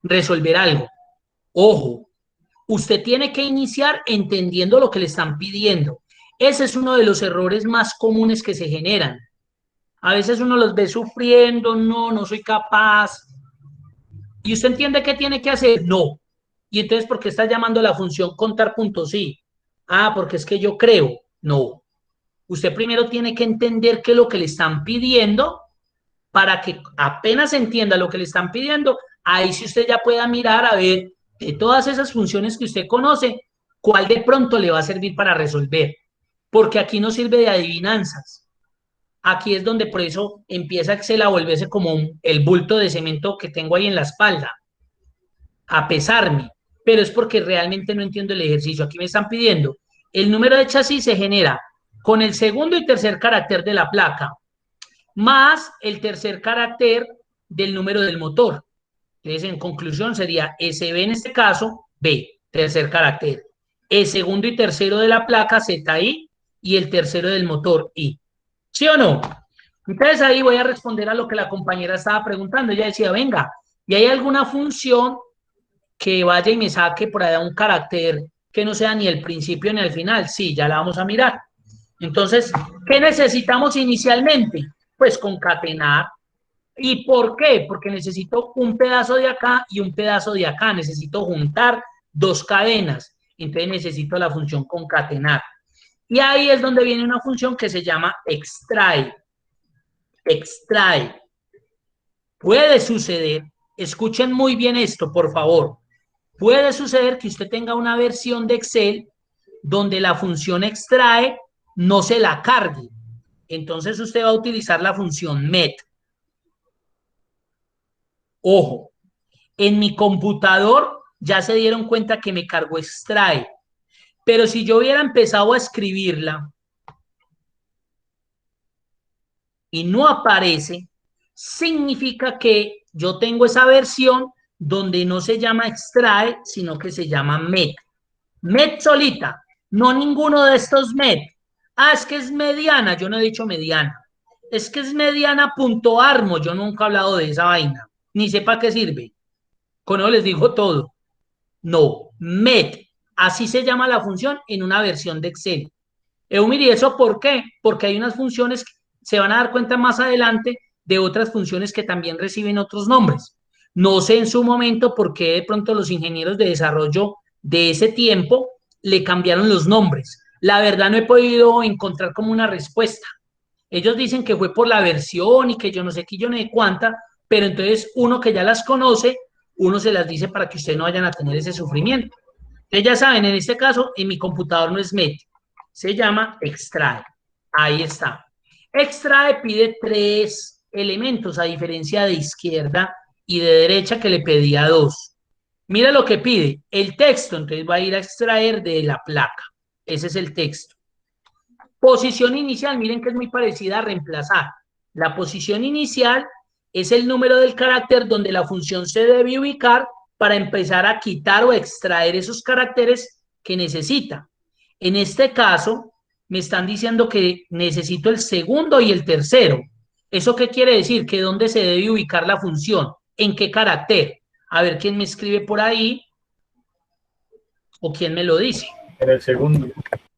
[SPEAKER 1] resolver algo. Ojo, usted tiene que iniciar entendiendo lo que le están pidiendo. Ese es uno de los errores más comunes que se generan. A veces uno los ve sufriendo, no soy capaz. ¿Y usted entiende qué tiene que hacer? No. ¿Y entonces por qué está llamando a la función contar puntos sí? Ah, porque es que yo creo. No. Usted primero tiene que entender qué es lo que le están pidiendo para que apenas entienda lo que le están pidiendo, ahí sí usted ya pueda mirar a ver de todas esas funciones que usted conoce, cuál de pronto le va a servir para resolver. Porque aquí no sirve de adivinanzas. Aquí es donde por eso empieza Excel a volverse como el bulto de cemento que tengo ahí en la espalda, a pesarme, pero es porque realmente no entiendo el ejercicio. Aquí me están pidiendo, el número de chasis se genera con el segundo y tercer carácter de la placa, más el tercer carácter del número del motor. Entonces, en conclusión, sería SB en este caso, B, tercer carácter. El segundo y tercero de la placa, ZI, y el tercero del motor, I. ¿Sí o no? Entonces, ahí voy a responder a lo que la compañera estaba preguntando. Ella decía, venga, ¿y hay alguna función que vaya y me saque por allá un carácter que no sea ni el principio ni el final. Sí, ya la vamos a mirar. Entonces, ¿qué necesitamos inicialmente? Pues concatenar. ¿Y por qué? Porque necesito un pedazo de acá y un pedazo de acá. Necesito juntar dos cadenas. Entonces necesito la función concatenar. Y ahí es donde viene una función que se llama extrae. Extrae. Puede suceder, escuchen muy bien esto, por favor. Puede suceder que usted tenga una versión de Excel donde la función extrae no se la cargue. Entonces usted va a utilizar la función met. Ojo, en mi computador ya se dieron cuenta que me cargó extrae. Pero si yo hubiera empezado a escribirla y no aparece, significa que yo tengo esa versión donde no se llama extrae, sino que se llama met. Met solita, no ninguno de estos met. Ah, es que es mediana, yo no he dicho mediana. Es que es mediana punto armo, yo nunca he hablado de esa vaina, ni sé para qué sirve. Con eso les digo todo. No, met, así se llama la función en una versión de Excel. ¿Y eso por qué? Porque hay unas funciones que se van a dar cuenta más adelante de otras funciones que también reciben otros nombres. No sé en su momento por qué de pronto los ingenieros de desarrollo de ese tiempo le cambiaron los nombres. La verdad no he podido encontrar como una respuesta. Ellos dicen que fue por la versión y que yo no sé qué, yo no sé cuánta, pero entonces uno que ya las conoce, uno se las dice para que ustedes no vayan a tener ese sufrimiento. Ustedes ya saben, en este caso, en mi computador no es MET, se llama extrae. Ahí está. Extrae pide 3 elementos, a diferencia de izquierda y de derecha que le pedía 2. Mira lo que pide, el texto, entonces va a ir a extraer de la placa. Ese es el texto. Posición inicial, miren que es muy parecida a reemplazar. La posición inicial es el número del carácter donde la función se debe ubicar para empezar a quitar o extraer esos caracteres que necesita. En este caso, me están diciendo que necesito el segundo y el tercero. ¿Eso qué quiere decir? Que dónde se debe ubicar la función, en qué carácter. A ver quién me escribe por ahí o quién me lo dice.
[SPEAKER 2] En el segundo.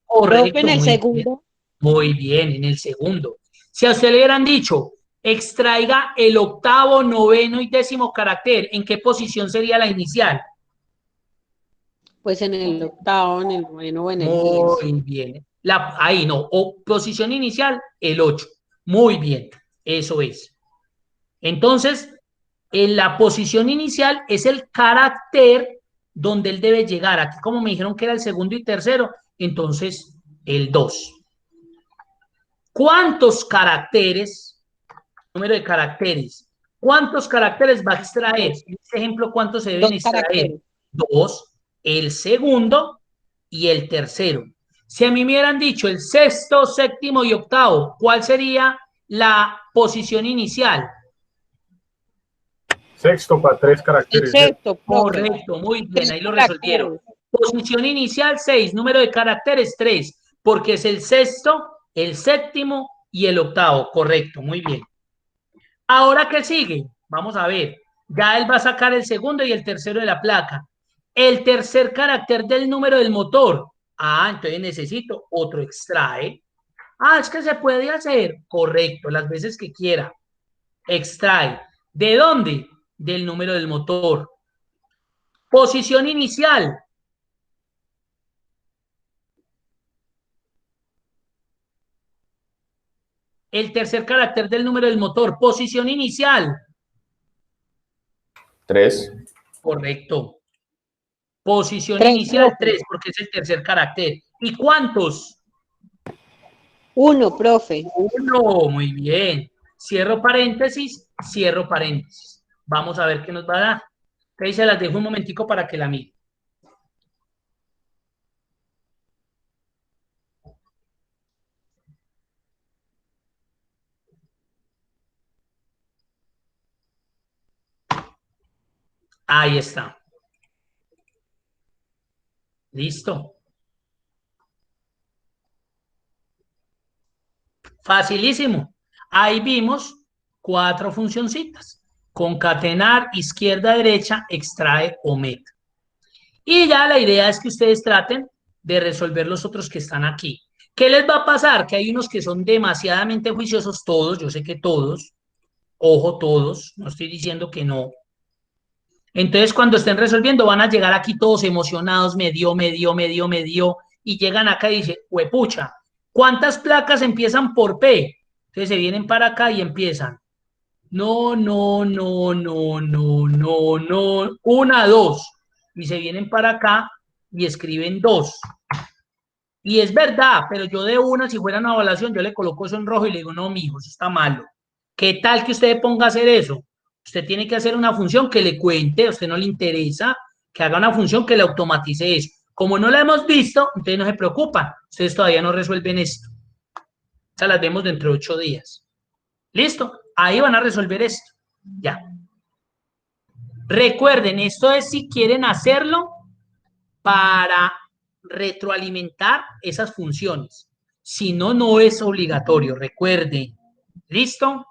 [SPEAKER 1] Correcto,
[SPEAKER 3] en el
[SPEAKER 1] muy
[SPEAKER 3] segundo.
[SPEAKER 1] bien. Muy bien, en el segundo. Si a usted le hubieran dicho, extraiga el octavo, noveno y décimo carácter, ¿en qué posición sería la inicial?
[SPEAKER 9] Pues en el octavo, en el noveno o en el 10.
[SPEAKER 1] Muy bien. Ahí no, o posición inicial, el 8. Muy bien, eso es. Entonces, en la posición inicial es el carácter donde él debe llegar. Aquí como me dijeron que era el segundo y tercero, entonces el 2. ¿Cuántos caracteres? Número de caracteres. ¿Cuántos caracteres va a extraer? En este ejemplo, ¿cuántos se deben extraer? 2. El segundo y el tercero. Si a mí me hubieran dicho el sexto, séptimo y octavo, ¿cuál sería la posición inicial?
[SPEAKER 2] Sexto para 3 caracteres.
[SPEAKER 9] Sexto,
[SPEAKER 1] correcto, muy bien, ahí lo resolvieron. Posición inicial 6, número de caracteres 3, porque es el sexto, el séptimo y el octavo, correcto, muy bien. Ahora, ¿qué sigue? Vamos a ver, ya él va a sacar el segundo y el tercero de la placa. El tercer carácter del número del motor. Ah, entonces necesito otro extrae. Ah, es que se puede hacer. Correcto, las veces que quiera. Extrae. ¿De dónde? Del número del motor. Posición inicial. El tercer carácter del número del motor. Posición inicial.
[SPEAKER 4] 3.
[SPEAKER 1] Correcto. Posición inicial 3, porque es el tercer carácter. ¿Y cuántos?
[SPEAKER 9] 1, profe.
[SPEAKER 1] 1, muy bien. Cierro paréntesis, cierro paréntesis. Vamos a ver qué nos va a dar. Ahí se las dejo un momentico para que la miren. Ahí está. Listo. Facilísimo. Ahí vimos 4 funcioncitas. Concatenar, izquierda, derecha, extrae o met. Y ya la idea es que ustedes traten de resolver los otros que están aquí. ¿Qué les va a pasar? Que hay unos que son demasiadamente juiciosos, todos, yo sé que todos, ojo todos, no estoy diciendo que no. Entonces cuando estén resolviendo van a llegar aquí todos emocionados, me dio, y llegan acá y dicen, huepucha, ¿cuántas placas empiezan por P? Entonces se vienen para acá y empiezan. No, no, no, no, no, no, no, una, dos. Y se vienen para acá y escriben dos. Y es verdad, pero yo de una, si fuera una evaluación, yo le coloco eso en rojo y le digo, no, mijo, eso está malo. ¿Qué tal que usted ponga a hacer eso? Usted tiene que hacer una función que le cuente, a usted no le interesa, que haga una función que le automatice eso. Como no la hemos visto, entonces no se preocupan. Ustedes todavía no resuelven esto. O sea, las vemos dentro de 8 días. ¿Listo? Ahí van a resolver esto. Ya. Recuerden, esto es si quieren hacerlo para retroalimentar esas funciones. Si no, no es obligatorio. Recuerden. ¿Listo?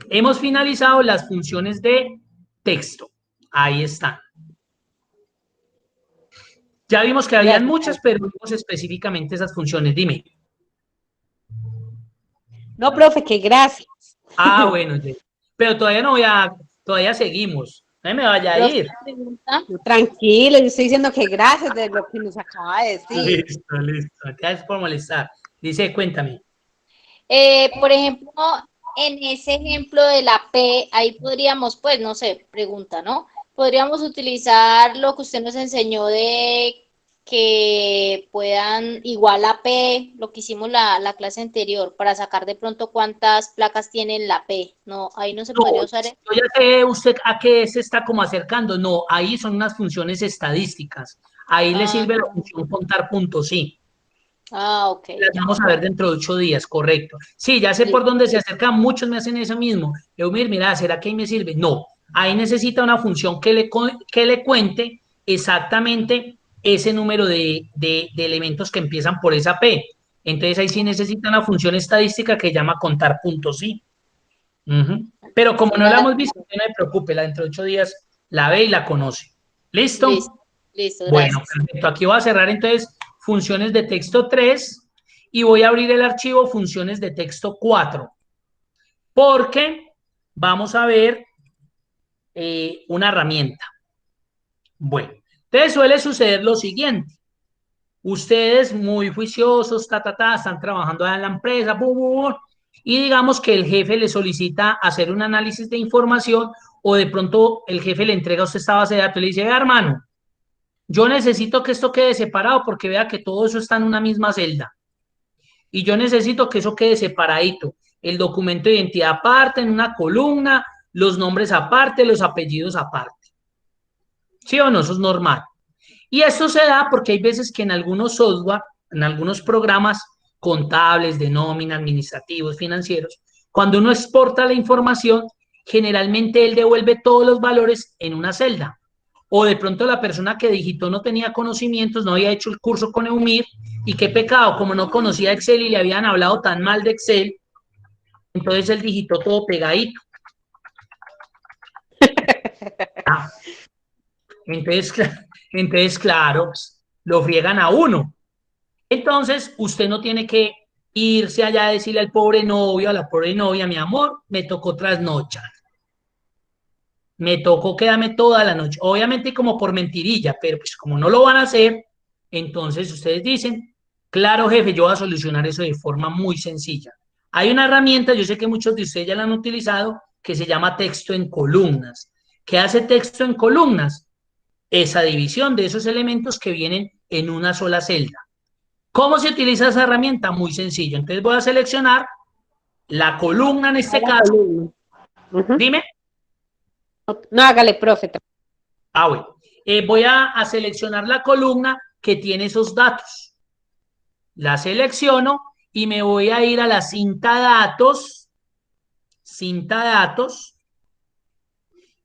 [SPEAKER 1] Hemos finalizado las funciones de texto. Ahí están. Ya vimos que habían muchas, pero vimos específicamente esas funciones. Dime.
[SPEAKER 9] No, profe, que gracias.
[SPEAKER 1] Ah, bueno, pero todavía no voy a, todavía seguimos. No me vaya a ir.
[SPEAKER 9] Tranquilo, yo estoy diciendo que gracias de lo que nos acaba de decir.
[SPEAKER 1] Listo. Gracias por molestar. Dice, cuéntame.
[SPEAKER 8] Por ejemplo, en ese ejemplo de la P, ahí podríamos, pues, no sé, pregunta, ¿no? Podríamos utilizar lo que usted nos enseñó de que puedan igual a P, lo que hicimos la clase anterior, para sacar de pronto cuántas placas tiene la P. No, ahí no se podría usar.
[SPEAKER 1] Yo ya sé usted a qué se está como acercando. No, ahí son unas funciones estadísticas. Ahí le sirve la función contar puntos, sí.
[SPEAKER 8] Ok.
[SPEAKER 1] Las vamos a ver dentro de 8 días, correcto. Sí, ya sé por dónde se acerca. Muchos me hacen eso mismo. Eumir, mira, ¿será que ahí me sirve? No, ahí necesita una función que le cuente exactamente ese número de elementos que empiezan por esa P. Entonces ahí sí necesita una función estadística que llama contar puntos, sí. Pero como no la hemos visto, no me preocupe, la dentro de 8 días la ve y la conoce. ¿Listo?
[SPEAKER 8] Listo, gracias.
[SPEAKER 1] Bueno, perfecto. Aquí voy a cerrar entonces funciones de texto 3 y voy a abrir el archivo funciones de texto 4 porque vamos a ver una herramienta. Bueno, entonces suele suceder lo siguiente. Ustedes muy juiciosos, están trabajando en la empresa, y digamos que el jefe le solicita hacer un análisis de información o de pronto el jefe le entrega a usted esta base de datos y le dice, hermano, yo necesito que esto quede separado porque vea que todo eso está en una misma celda. Y yo necesito que eso quede separadito. El documento de identidad aparte, en una columna, los nombres aparte, los apellidos aparte. ¿Sí o no? Eso es normal. Y esto se da porque hay veces que en algunos software, en algunos programas contables, de nómina, administrativos, financieros, cuando uno exporta la información, generalmente él devuelve todos los valores en una celda. O de pronto la persona que digitó no tenía conocimientos, no había hecho el curso con Eumir, y qué pecado, como no conocía Excel y le habían hablado tan mal de Excel, entonces él digitó todo pegadito. Entonces, claro, lo friegan a uno. Entonces, usted no tiene que irse allá a decirle al pobre novio, a la pobre novia, mi amor, me tocó trasnochar. Me tocó quedarme toda la noche. Obviamente como por mentirilla, pero pues como no lo van a hacer, entonces ustedes dicen, claro, jefe, yo voy a solucionar eso de forma muy sencilla. Hay una herramienta, yo sé que muchos de ustedes ya la han utilizado, que se llama texto en columnas. ¿Qué hace texto en columnas? Esa división de esos elementos que vienen en una sola celda. ¿Cómo se utiliza esa herramienta? Muy sencillo. Entonces voy a seleccionar la columna en este caso. Dime.
[SPEAKER 9] No, hágale, profe.
[SPEAKER 1] Bueno. Voy a seleccionar la columna que tiene esos datos. La selecciono y me voy a ir a la cinta datos. Cinta datos.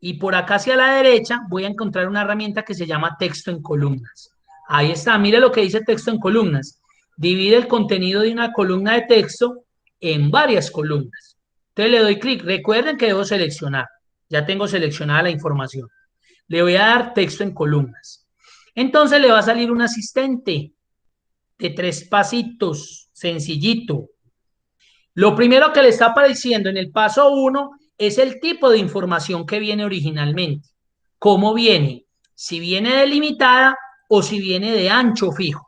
[SPEAKER 1] Y por acá hacia la derecha voy a encontrar una herramienta que se llama texto en columnas. Ahí está, mire lo que dice texto en columnas. Divide el contenido de una columna de texto en varias columnas. Entonces le doy clic. Recuerden que debo seleccionar. Ya tengo seleccionada la información. Le voy a dar texto en columnas. Entonces le va a salir un asistente de 3 pasitos, sencillito. Lo primero que le está apareciendo en el paso 1 es el tipo de información que viene originalmente. ¿Cómo viene? Si viene delimitada o si viene de ancho fijo.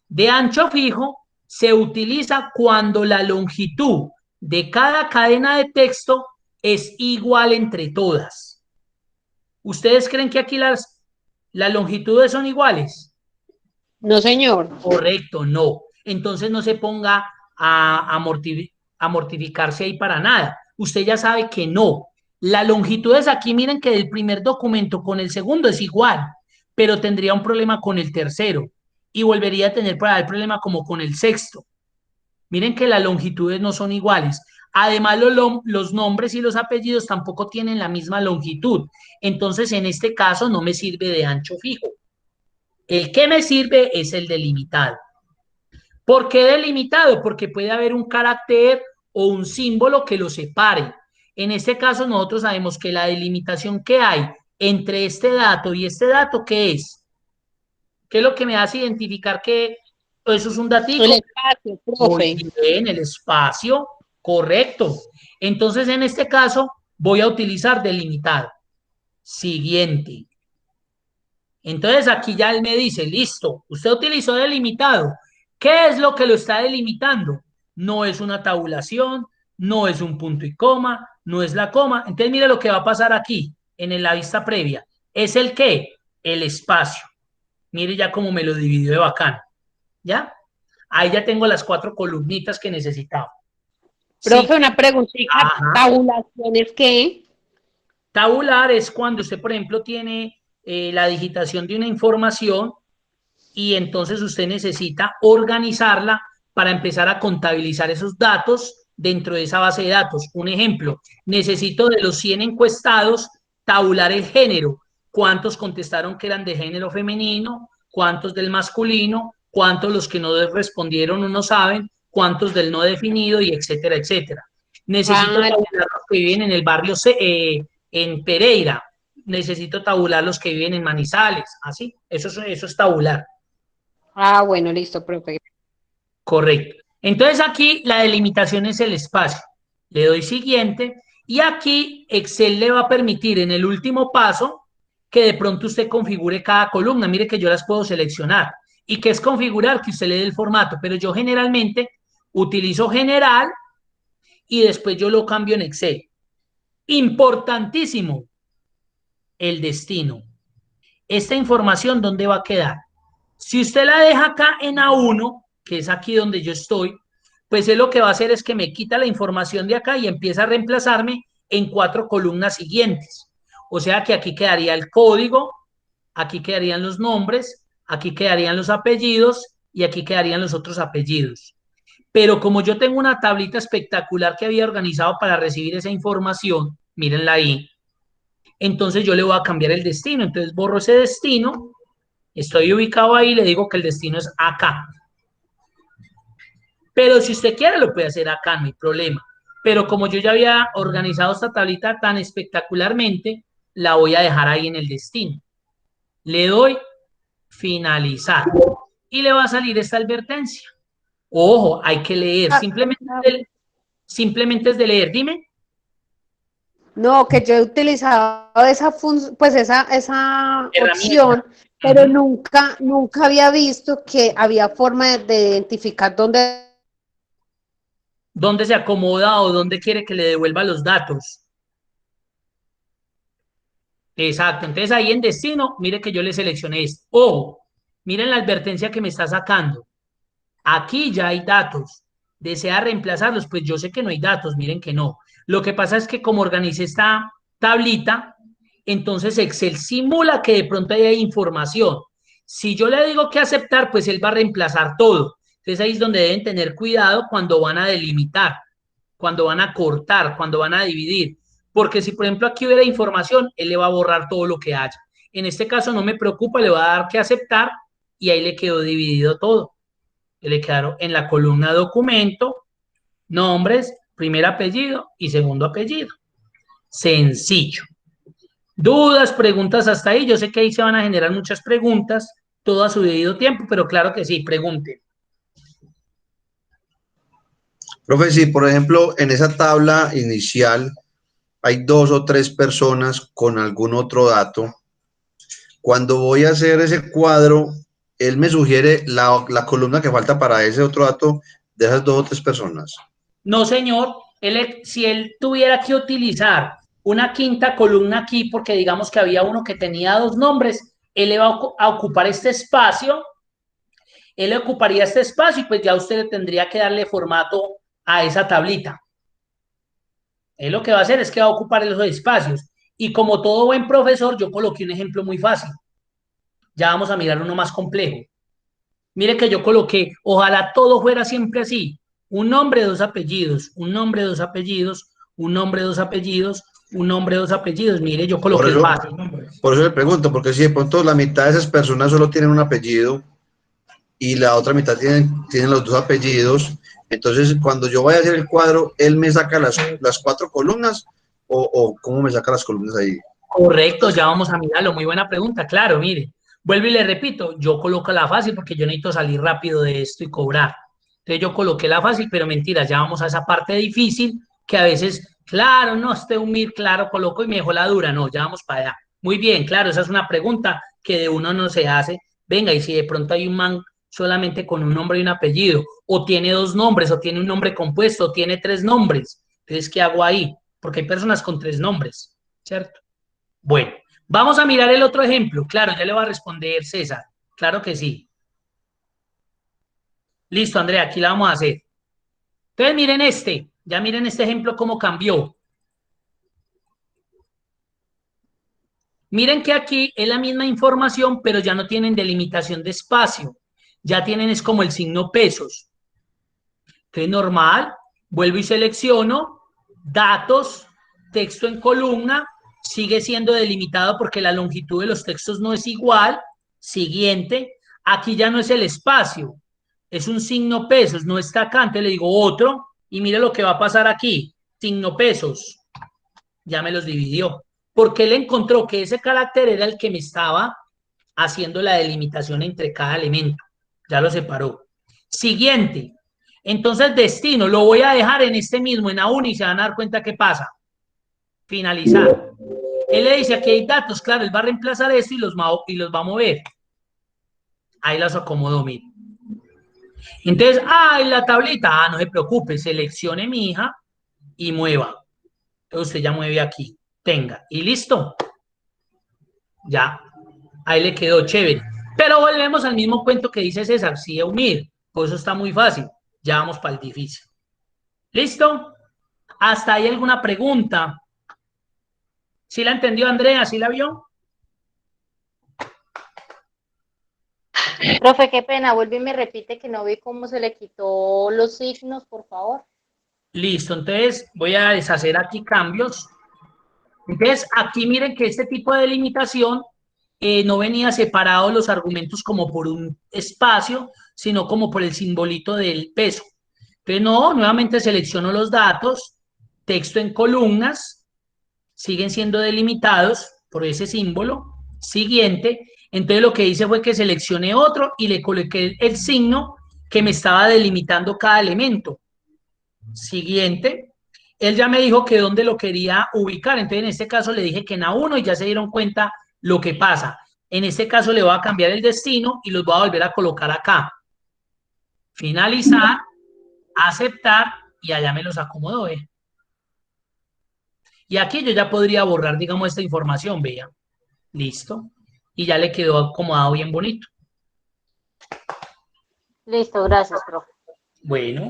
[SPEAKER 1] De ancho fijo se utiliza cuando la longitud de cada cadena de texto es igual entre todas. ¿Ustedes creen que aquí las longitudes son iguales?
[SPEAKER 9] No, señor.
[SPEAKER 1] Correcto, no. Entonces no se ponga a mortificarse ahí para nada. Usted ya sabe que no. Las longitudes aquí, miren que del primer documento con el segundo es igual, pero tendría un problema con el tercero y volvería a tener el problema como con el sexto. Miren que las longitudes no son iguales. Además, los nombres y los apellidos tampoco tienen la misma longitud. Entonces, en este caso no me sirve de ancho fijo. El que me sirve es el delimitado. ¿Por qué delimitado? Porque puede haber un carácter o un símbolo que lo separe. En este caso, nosotros sabemos que la delimitación que hay entre este dato y este dato, ¿qué es? ¿Qué es lo que me hace identificar que eso es un datico?
[SPEAKER 9] El espacio, profe.
[SPEAKER 1] Muy bien, el espacio, correcto. Entonces, en este caso, voy a utilizar delimitado. Siguiente. Entonces, aquí ya él me dice, listo, usted utilizó delimitado. ¿Qué es lo que lo está delimitando? No es una tabulación, no es un punto y coma, no es la coma. Entonces, mire lo que va a pasar aquí, en la vista previa. ¿Es el qué? El espacio. Mire ya cómo me lo dividió de bacán. ¿Ya? Ahí ya tengo las 4 columnitas que necesitaba.
[SPEAKER 9] Profe,
[SPEAKER 1] Sí.
[SPEAKER 9] una preguntita.
[SPEAKER 1] Ajá.
[SPEAKER 9] ¿Tabulación es qué?
[SPEAKER 1] Tabular es cuando usted, por ejemplo, tiene la digitación de una información y entonces usted necesita organizarla para empezar a contabilizar esos datos dentro de esa base de datos. Un ejemplo, necesito de los 100 encuestados tabular el género. ¿Cuántos contestaron que eran de género femenino? ¿Cuántos del masculino? ¿Cuántos los que no respondieron o no saben? ¿Cuántos del no definido? Y etcétera, etcétera. Necesito tabular los que viven en el barrio en Pereira. Necesito tabular los que viven en Manizales. Así, eso es tabular.
[SPEAKER 9] Ah, bueno, listo, profe.
[SPEAKER 1] Correcto. Entonces aquí la delimitación es el espacio. Le doy siguiente y aquí Excel le va a permitir en el último paso que de pronto usted configure cada columna. Mire que yo las puedo seleccionar. ¿Y qué es configurar? Que usted le dé el formato. Pero yo generalmente utilizo general y después yo lo cambio en Excel. Importantísimo, el destino. Esta información, ¿dónde va a quedar? Si usted la deja acá en A1, que es aquí donde yo estoy, pues él lo que va a hacer es que me quita la información de acá y empieza a reemplazarme en 4 columnas siguientes. O sea que aquí quedaría el código, aquí quedarían los nombres, aquí quedarían los apellidos y aquí quedarían los otros apellidos. Pero como yo tengo una tablita espectacular que había organizado para recibir esa información, mírenla ahí, entonces yo le voy a cambiar el destino. Entonces borro ese destino, estoy ubicado ahí, le digo que el destino es acá. Pero si usted quiere lo puede hacer acá, no hay problema. Pero como yo ya había organizado esta tablita tan espectacularmente, la voy a dejar ahí en el destino. Le doy finalizar y le va a salir esta advertencia. Ojo, hay que leer, simplemente es de leer. Dime.
[SPEAKER 9] No, que yo he utilizado esa opción, pero nunca había visto que había forma de identificar dónde
[SPEAKER 1] se acomoda o dónde quiere que le devuelva los datos. Exacto, entonces ahí en destino, mire que yo le seleccioné esto. Ojo, miren la advertencia que me está sacando. Aquí ya hay datos. ¿Desea reemplazarlos? Pues yo sé que no hay datos, miren que no. Lo que pasa es que como organicé esta tablita, entonces Excel simula que de pronto ahí hay información. Si yo le digo que aceptar, pues él va a reemplazar todo. Entonces ahí es donde deben tener cuidado cuando van a delimitar, cuando van a cortar, cuando van a dividir. Porque si por ejemplo aquí hubiera información, él le va a borrar todo lo que haya. En este caso no me preocupa, le va a dar que aceptar y ahí le quedó dividido todo. Le quedaron en la columna documento, nombres, primer apellido y segundo apellido. Sencillo. ¿Dudas, preguntas hasta ahí? Yo sé que ahí se van a generar muchas preguntas, todo a su debido tiempo, pero claro que sí, pregunten.
[SPEAKER 6] Profe, si por ejemplo en esa tabla inicial hay 2 o 3 personas con algún otro dato, cuando voy a hacer ese cuadro, él me sugiere la columna que falta para ese otro dato de esas 2 o 3 personas.
[SPEAKER 1] No, señor, si él tuviera que utilizar una quinta columna aquí, porque digamos que había uno que tenía 2 nombres, él le va a ocupar este espacio, él le ocuparía este espacio y pues ya usted tendría que darle formato a esa tablita. Él lo que va a hacer es que va a ocupar esos espacios. Y como todo buen profesor, yo coloqué un ejemplo muy fácil. Ya vamos a mirar uno más complejo. Mire que yo coloqué, ojalá todo fuera siempre así. Un nombre, 2 apellidos, un nombre, 2 apellidos, un nombre, 2 apellidos, un nombre, 2 apellidos. Mire, yo
[SPEAKER 6] Por
[SPEAKER 1] coloqué el
[SPEAKER 6] eso,
[SPEAKER 1] fácil.
[SPEAKER 6] por eso le pregunto, porque si de pronto la mitad de esas personas solo tienen un apellido y la otra mitad tienen los 2 apellidos, entonces cuando yo vaya a hacer el cuadro, él me saca las 4 columnas o cómo me saca las columnas ahí.
[SPEAKER 1] Correcto, ya vamos a mirarlo. Muy buena pregunta, claro, mire. Vuelvo y le repito, yo coloco la fácil porque yo necesito salir rápido de esto y cobrar. Entonces yo coloqué la fácil, pero mentira, ya vamos a esa parte difícil que a veces, claro, no, esté humilde, claro, coloco y me dejó la dura. No, ya vamos para allá. Muy bien, claro, esa es una pregunta que de uno no se hace. Venga, y si de pronto hay un man solamente con un nombre y un apellido, o tiene 2 nombres, o tiene un nombre compuesto, o tiene 3 nombres, entonces, ¿qué hago ahí? Porque hay personas con 3 nombres, ¿cierto? Bueno, vamos a mirar el otro ejemplo. Claro, ya le va a responder César. Claro que sí. Listo, Andrea, aquí la vamos a hacer. Entonces, miren este. Ya miren este ejemplo cómo cambió. Miren que aquí es la misma información, pero ya no tienen delimitación de espacio. Ya tienen es como el signo pesos. Entonces, normal, vuelvo y selecciono datos, texto en columna, sigue siendo delimitado porque la longitud de los textos no es igual. Siguiente, aquí ya no es el espacio, es un signo pesos, no está acá, entonces le digo otro y mire lo que va a pasar aquí, signo pesos, ya me los dividió, porque él encontró que ese carácter era el que me estaba haciendo la delimitación entre cada elemento, ya lo separó. Siguiente, entonces destino, lo voy a dejar en este mismo, en A1 y se van a dar cuenta qué pasa. Finalizar. Él le dice aquí hay datos, claro, él va a reemplazar esto y los va a mover. Ahí las acomodo, mire. Entonces, en la tablita, no se preocupe, seleccione mi hija y mueva. Entonces usted ya mueve aquí, tenga, y listo. Ya, ahí le quedó chévere. Pero volvemos al mismo cuento que dice César, sí, unir. Por eso está muy fácil. Ya vamos para el difícil. ¿Listo? ¿Hasta ahí alguna pregunta? ¿Sí la entendió Andrea? ¿Sí la vio?
[SPEAKER 8] Profe, qué pena, vuelve y me repite que no vi cómo se le quitó los signos, por favor.
[SPEAKER 1] Listo, entonces voy a deshacer aquí cambios. Entonces, aquí miren que este tipo de delimitación no venía separado los argumentos como por un espacio, sino como por el simbolito del peso. Entonces, no, nuevamente selecciono los datos, texto en columnas, siguen siendo delimitados por ese símbolo. Siguiente, entonces lo que hice fue que seleccioné otro y le coloqué el signo que me estaba delimitando cada elemento. Siguiente, él ya me dijo que dónde lo quería ubicar, entonces en este caso le dije que en A1 y ya se dieron cuenta lo que pasa. En este caso le voy a cambiar el destino y los voy a volver a colocar acá. Finalizar, aceptar y allá me los acomodo, ¿ve? Y aquí yo ya podría borrar, digamos, esta información, vea. Listo. Y ya le quedó acomodado bien bonito.
[SPEAKER 8] Listo, gracias, profe.
[SPEAKER 1] Bueno,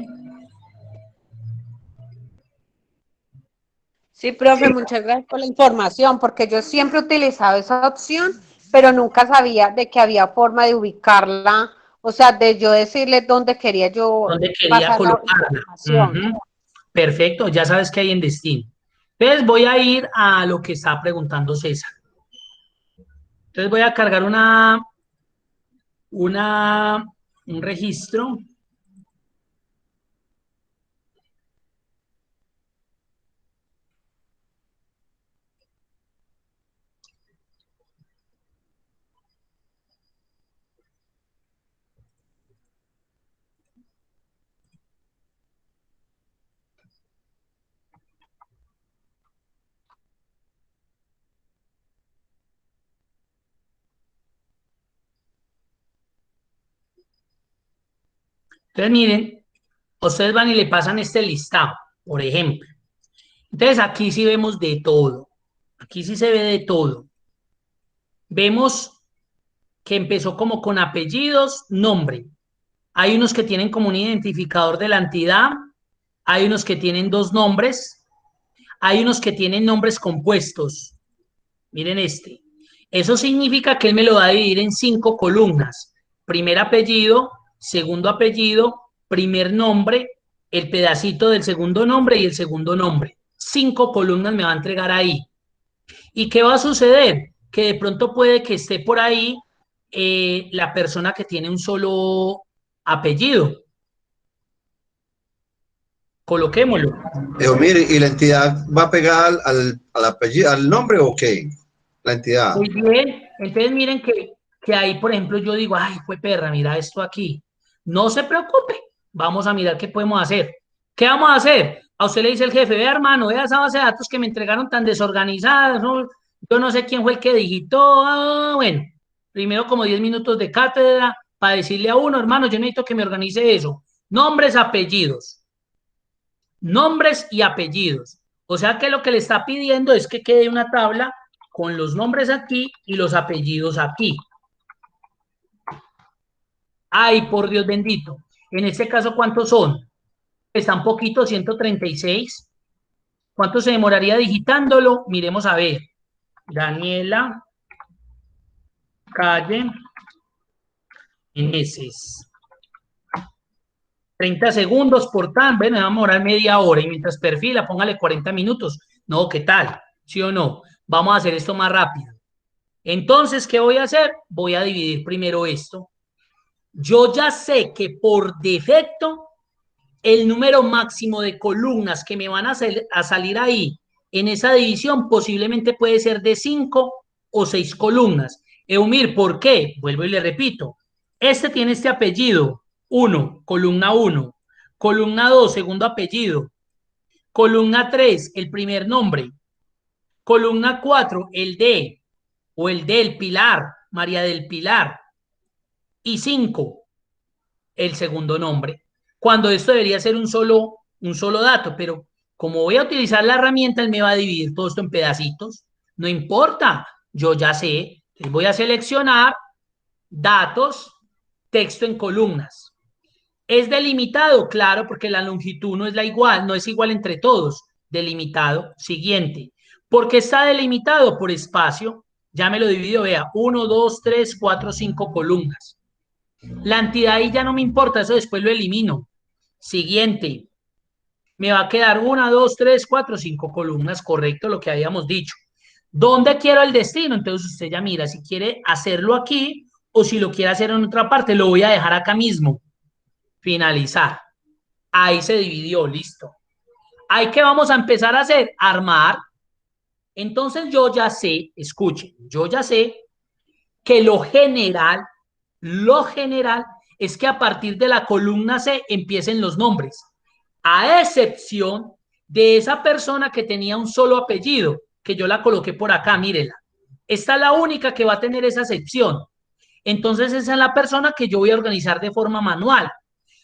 [SPEAKER 9] Sí, profe, muchas gracias por la información, porque yo siempre he utilizado esa opción, pero nunca sabía de que había forma de ubicarla, o sea, de yo decirle dónde quería yo
[SPEAKER 1] ¿dónde quería
[SPEAKER 9] pasar la
[SPEAKER 1] colocarla?
[SPEAKER 9] información.
[SPEAKER 1] Perfecto, ya sabes que hay en destino. Entonces voy a ir a lo que está preguntando César. Entonces voy a cargar un registro. Entonces, miren, ustedes van y le pasan este listado, por ejemplo. Entonces, aquí sí vemos de todo. Aquí sí se ve de todo. Vemos que empezó como con apellidos, nombre. Hay unos que tienen como un identificador de la entidad, hay unos que tienen dos nombres, hay unos que tienen nombres compuestos. Miren este. Eso significa que él me lo va a dividir en 5 columnas. Primer apellido, segundo apellido, primer nombre, el pedacito del segundo nombre y el segundo nombre. 5 columnas me va a entregar ahí. ¿Y qué va a suceder? Que de pronto puede que esté por ahí la persona que tiene un solo apellido. Coloquémoslo.
[SPEAKER 6] Pero mire, ¿y la entidad va pegada al apellido, al nombre o qué? La entidad.
[SPEAKER 1] Muy bien. Entonces miren que ahí, por ejemplo, yo digo, ay, fue perra, mira esto aquí. No se preocupe, vamos a mirar qué podemos hacer. ¿Qué vamos a hacer? A usted le dice el jefe, vea hermano, vea esa base de datos que me entregaron tan desorganizadas, ¿no? Yo no sé quién fue el que digitó. Bueno, primero como 10 minutos de cátedra para decirle a uno, hermano, yo necesito que me organice eso. Nombres, apellidos. Nombres y apellidos. O sea que lo que le está pidiendo es que quede una tabla con los nombres aquí y los apellidos aquí. Ay, por Dios bendito. En este caso, ¿cuántos son? Están poquitos, 136. ¿Cuánto se demoraría digitándolo? Miremos a ver. Daniela Calle Meneses. 30 segundos por tan, bueno, vamos a demorar media hora y mientras perfila, póngale 40 minutos. No, ¿qué tal? ¿Sí o no? Vamos a hacer esto más rápido. Entonces, ¿qué voy a hacer? Voy a dividir primero esto. Yo ya sé que por defecto el número máximo de columnas que me van a salir ahí en esa división posiblemente puede ser de 5 o 6 columnas. Eumir, ¿por qué? Vuelvo y le repito. Este tiene este apellido, 1, columna 1. Columna 2, segundo apellido. Columna 3, el primer nombre. Columna 4, el D o el del Pilar, María del Pilar. Y 5, el segundo nombre. Cuando esto debería ser un solo dato, pero como voy a utilizar la herramienta, él me va a dividir todo esto en pedacitos. No importa, yo ya sé. Voy a seleccionar datos, texto en columnas. ¿Es delimitado? Claro, porque la longitud no es igual entre todos. Delimitado. Siguiente. ¿Por qué está delimitado? Por espacio. Ya me lo divido, vea, 1, 2, 3, 4, 5 columnas. La entidad ahí ya no me importa, eso después lo elimino. Siguiente. Me va a quedar 1, 2, 3, 4, 5 columnas, correcto, lo que habíamos dicho. ¿Dónde quiero el destino? Entonces usted ya mira si quiere hacerlo aquí o si lo quiere hacer en otra parte, lo voy a dejar acá mismo. Finalizar. Ahí se dividió, listo. ¿Ahí qué vamos a empezar a hacer? Armar. Entonces yo ya sé, escuchen, yo ya sé que lo general es que a partir de la columna C empiecen los nombres, a excepción de esa persona que tenía un solo apellido, que yo la coloqué por acá, mírela. Esta es la única que va a tener esa excepción. Entonces esa es la persona que yo voy a organizar de forma manual.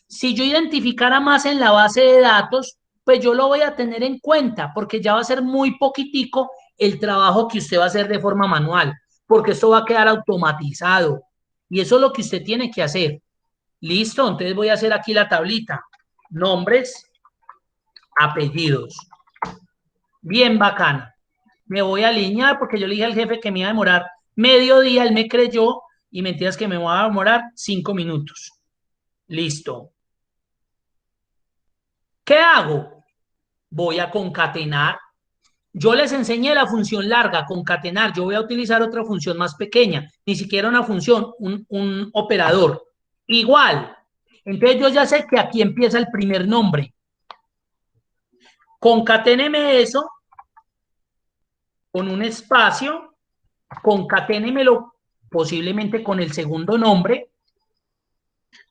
[SPEAKER 1] Si yo identificara más en la base de datos, pues yo lo voy a tener en cuenta porque ya va a ser muy poquitico el trabajo que usted va a hacer de forma manual, porque esto va a quedar automatizado. Y eso es lo que usted tiene que hacer. Listo, entonces voy a hacer aquí la tablita. Nombres, apellidos. Bien bacana. Me voy a alinear porque yo le dije al jefe que me iba a demorar mediodía, él me creyó y mentiras que me va a demorar 5 minutos. Listo. ¿Qué hago? Voy a concatenar. Yo les enseñé la función larga, concatenar. Yo voy a utilizar otra función más pequeña, ni siquiera una función, un operador. Igual. Entonces yo ya sé que aquí empieza el primer nombre. Concaténeme eso con un espacio, concaténemelo posiblemente con el segundo nombre,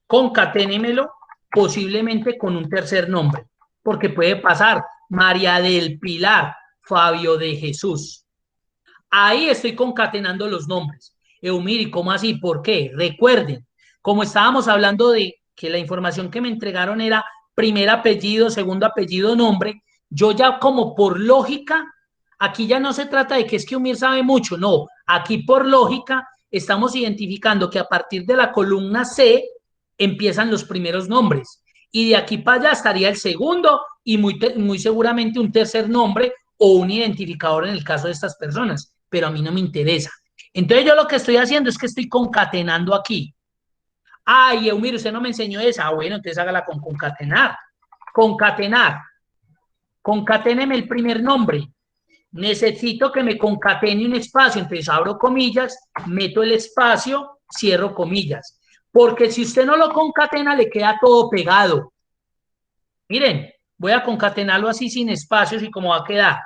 [SPEAKER 1] concaténemelo posiblemente con un tercer nombre, porque puede pasar María del Pilar, Fabio de Jesús. Ahí estoy concatenando los nombres. Eumiri, ¿cómo así? ¿Por qué? Recuerden, como estábamos hablando de que la información que me entregaron era primer apellido, segundo apellido, nombre, yo ya como por lógica, aquí ya no se trata de que es que Umir sabe mucho, no, aquí por lógica estamos identificando que a partir de la columna C empiezan los primeros nombres y de aquí para allá estaría el segundo y muy seguramente un tercer nombre o un identificador en el caso de estas personas, pero a mí no me interesa. Entonces yo lo que estoy haciendo es que estoy concatenando aquí. Ay, Eumir, usted no me enseñó esa. Bueno, entonces hágala con concatenar. Concatenar. Concaténeme el primer nombre. Necesito que me concatene un espacio. Entonces abro comillas, meto el espacio, cierro comillas. Porque si usted no lo concatena, le queda todo pegado. Miren, voy a concatenarlo así sin espacios y cómo va a quedar.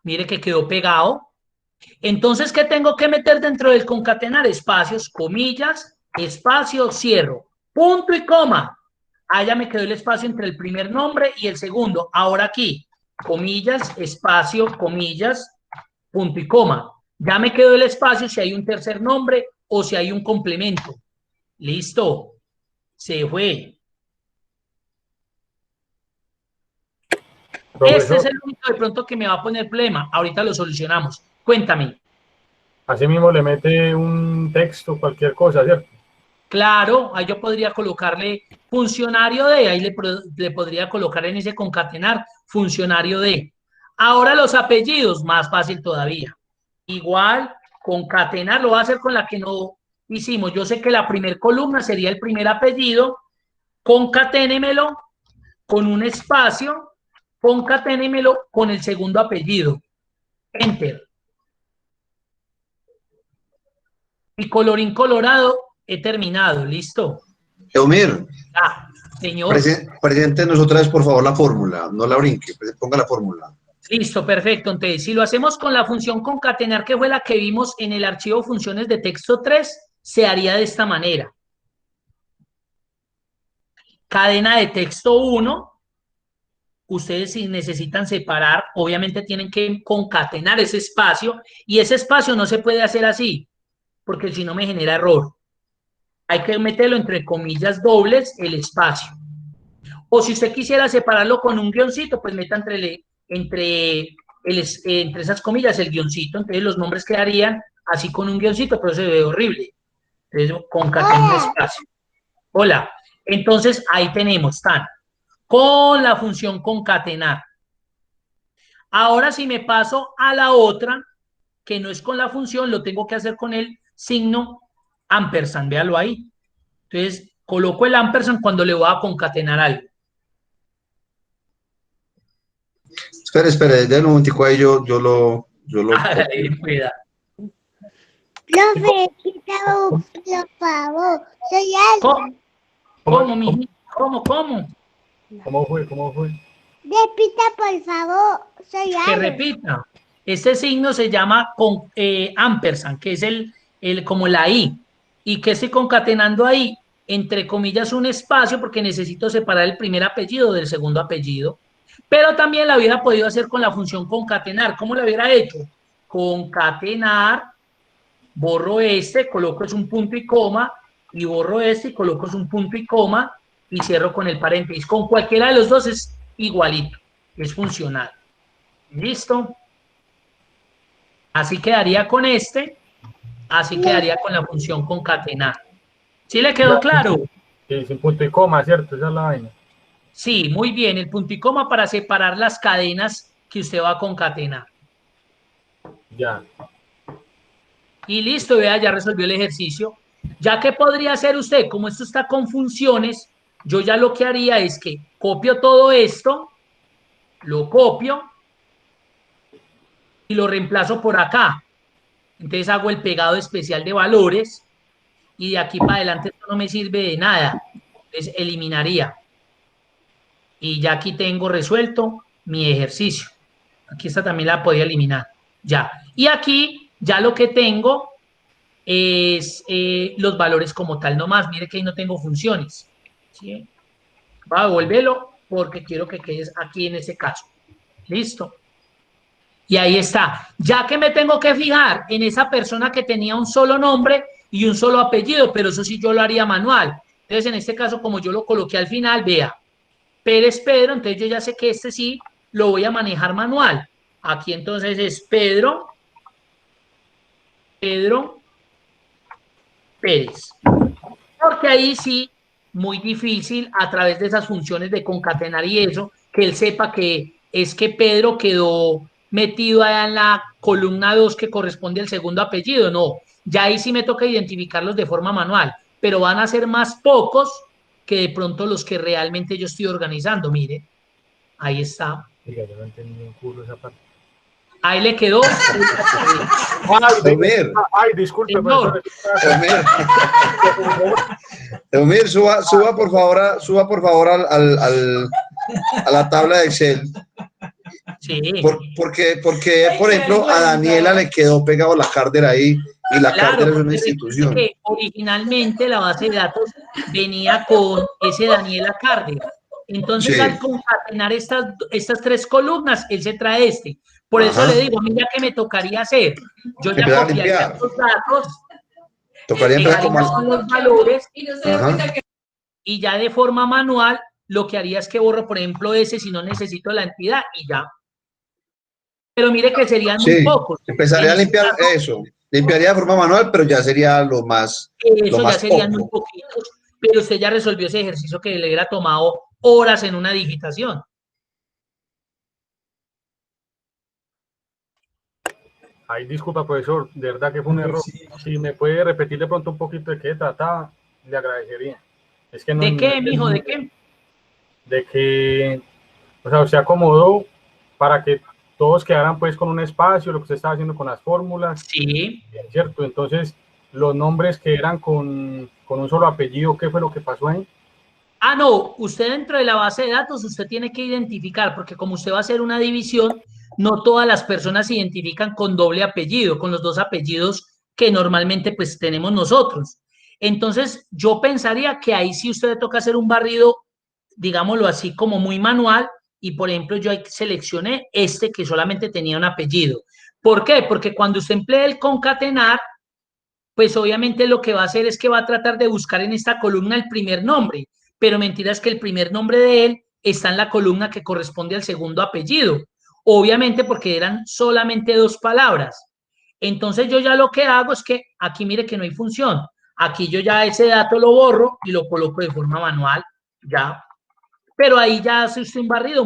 [SPEAKER 1] Mire que quedó pegado. Entonces, ¿qué tengo que meter dentro del concatenar? Espacios, comillas, espacio, cierro, punto y coma. Ah, ya me quedó el espacio entre el primer nombre y el segundo. Ahora aquí, comillas, espacio, comillas, punto y coma. Ya me quedó el espacio si hay un tercer nombre o si hay un complemento. Listo. Se fue.
[SPEAKER 2] Profesor,
[SPEAKER 1] Este es el único de pronto que me va a poner problema. Ahorita lo solucionamos. Cuéntame.
[SPEAKER 2] así mismo le mete un texto, cualquier cosa, ¿cierto?
[SPEAKER 1] Claro, ahí yo podría colocarle funcionario de, ahí le podría colocar en ese concatenar funcionario de. Ahora los apellidos, más fácil todavía. Igual, concatenar, lo va a hacer con la que no hicimos. Yo sé que la primer columna sería el primer apellido, concaténemelo con un espacio, concaténemelo con el segundo apellido. Enter. Y colorín colorado, he terminado, ¿listo?
[SPEAKER 6] Eumir,
[SPEAKER 1] Ah, señor.
[SPEAKER 6] Preséntenos otra vez, por favor, la fórmula. No la brinque, ponga la fórmula.
[SPEAKER 1] Listo, perfecto. Entonces, si lo hacemos con la función concatenar, que fue la que vimos en el archivo funciones de texto 3, se haría de esta manera. Cadena de texto 1, ustedes si necesitan separar, obviamente tienen que concatenar ese espacio, y ese espacio no se puede hacer así, porque si no me genera error. Hay que meterlo entre comillas dobles el espacio. O si usted quisiera separarlo con un guioncito, pues meta entre esas comillas el guioncito, entonces los nombres quedarían así con un guioncito, pero se ve horrible. Entonces, concatena un espacio. Hola. Entonces, ahí tenemos, están, con la función concatenar. Ahora, si me paso a la otra, que no es con la función, lo tengo que hacer con el signo ampersand, véalo ahí. Entonces, coloco el ampersand cuando le voy a concatenar algo.
[SPEAKER 6] Espere, den un momentico ahí, yo lo
[SPEAKER 1] Cuidado.
[SPEAKER 10] Profe, por favor, soy Alba.
[SPEAKER 1] ¿Cómo, mi? ¿Cómo?
[SPEAKER 2] ¿Cómo fue?
[SPEAKER 10] Repita, por favor, soy Alba.
[SPEAKER 1] Que repita. Este signo se llama ampersand, que es como la I. ¿Y qué estoy concatenando ahí? Entre comillas un espacio porque necesito separar el primer apellido del segundo apellido. Pero también la hubiera podido hacer con la función concatenar. ¿Cómo la hubiera hecho? Concatenar, borro este, coloco es un punto y coma, y borro este y coloco es un punto y coma, y cierro con el paréntesis. Con cualquiera de los dos es igualito, es funcional. ¿Listo? Así quedaría con este, así quedaría con la función concatenar. ¿Sí le quedó claro?
[SPEAKER 2] Sí, sin punto y coma, ¿cierto? Esa es la vaina.
[SPEAKER 1] Sí, muy bien, el punto y coma para separar las cadenas que usted va a concatenar.
[SPEAKER 2] Ya.
[SPEAKER 1] Y listo, vea, ya resolvió el ejercicio. Ya que podría hacer usted, como esto está con funciones, yo ya lo que haría es que copio todo esto, lo copio y lo reemplazo por acá. Entonces hago el pegado especial de valores y de aquí para adelante esto no me sirve de nada. Entonces eliminaría. Y ya aquí tengo resuelto mi ejercicio. Aquí esta también la podía eliminar. Ya. Y aquí ya lo que tengo es los valores como tal nomás. Mire que ahí no tengo funciones. ¿Sí? Va a devolverlo porque quiero que quedes aquí en ese caso. Listo. Y ahí está. Ya que me tengo que fijar en esa persona que tenía un solo nombre y un solo apellido, pero eso sí yo lo haría manual. Entonces, en este caso, como yo lo coloqué al final, vea, Pérez Pedro, entonces yo ya sé que este sí lo voy a manejar manual. Aquí entonces es Pedro Pérez. Porque ahí sí, muy difícil a través de esas funciones de concatenar y eso, que él sepa que es que Pedro quedó metido allá en la columna 2 que corresponde al segundo apellido. No, ya ahí sí me toca identificarlos de forma manual, pero van a ser más pocos que de pronto los que realmente yo estoy organizando. Mire, ahí está.
[SPEAKER 2] Diga, yo no entendí un culo esa parte.
[SPEAKER 1] Ahí le quedó.
[SPEAKER 2] Ay, disculpe,
[SPEAKER 6] Eumir, suba por favor a la tabla de Excel.
[SPEAKER 1] Sí.
[SPEAKER 6] Porque, por ejemplo, a Daniela le quedó pegado la Carder ahí, y la Carder es una institución.
[SPEAKER 1] Que originalmente la base de datos venía con ese Daniela Carder. Entonces, al concatenar estas tres columnas, él se trae este. Por eso le digo, a mí ya que me tocaría hacer, yo ya copiaría estos datos,
[SPEAKER 6] tocaría empezar como
[SPEAKER 1] los valores, y ya de forma manual, lo que haría es que borro, por ejemplo, ese si no necesito la entidad y ya. Pero mire que serían muy pocos.
[SPEAKER 6] Empezaría a limpiar eso. Limpiaría de forma manual, pero ya sería lo más.
[SPEAKER 1] Eso ya serían muy poquitos. Pero usted ya resolvió ese ejercicio que le hubiera tomado horas en una digitación.
[SPEAKER 2] Ay, disculpa, profesor, de verdad que fue un error. Si me puede repetir de pronto un poquito de qué trataba, le agradecería. Es que no,
[SPEAKER 1] ¿De qué, mijo? ¿De qué?
[SPEAKER 2] De que, o sea, se acomodó para que todos quedaran pues con un espacio, lo que usted estaba haciendo con las fórmulas.
[SPEAKER 1] Sí.
[SPEAKER 2] ¿Cierto? Entonces, los nombres que eran con un solo apellido, ¿qué fue lo que pasó ahí?
[SPEAKER 1] Ah, no, usted dentro de la base de datos, usted tiene que identificar, porque como usted va a hacer una división, no todas las personas se identifican con doble apellido, con los dos apellidos que normalmente pues tenemos nosotros. Entonces, yo pensaría que ahí sí usted le toca hacer un barrido, digámoslo así, como muy manual, y por ejemplo yo ahí seleccioné este que solamente tenía un apellido. ¿Por qué? Porque cuando usted emplea el concatenar, pues obviamente lo que va a hacer es que va a tratar de buscar en esta columna el primer nombre, pero mentira es que el primer nombre de él está en la columna que corresponde al segundo apellido, obviamente porque eran solamente dos palabras. Entonces yo ya lo que hago es que aquí mire que no hay función, aquí yo ya ese dato lo borro y lo coloco de forma manual, ya. Pero ahí ya hace usted un barrido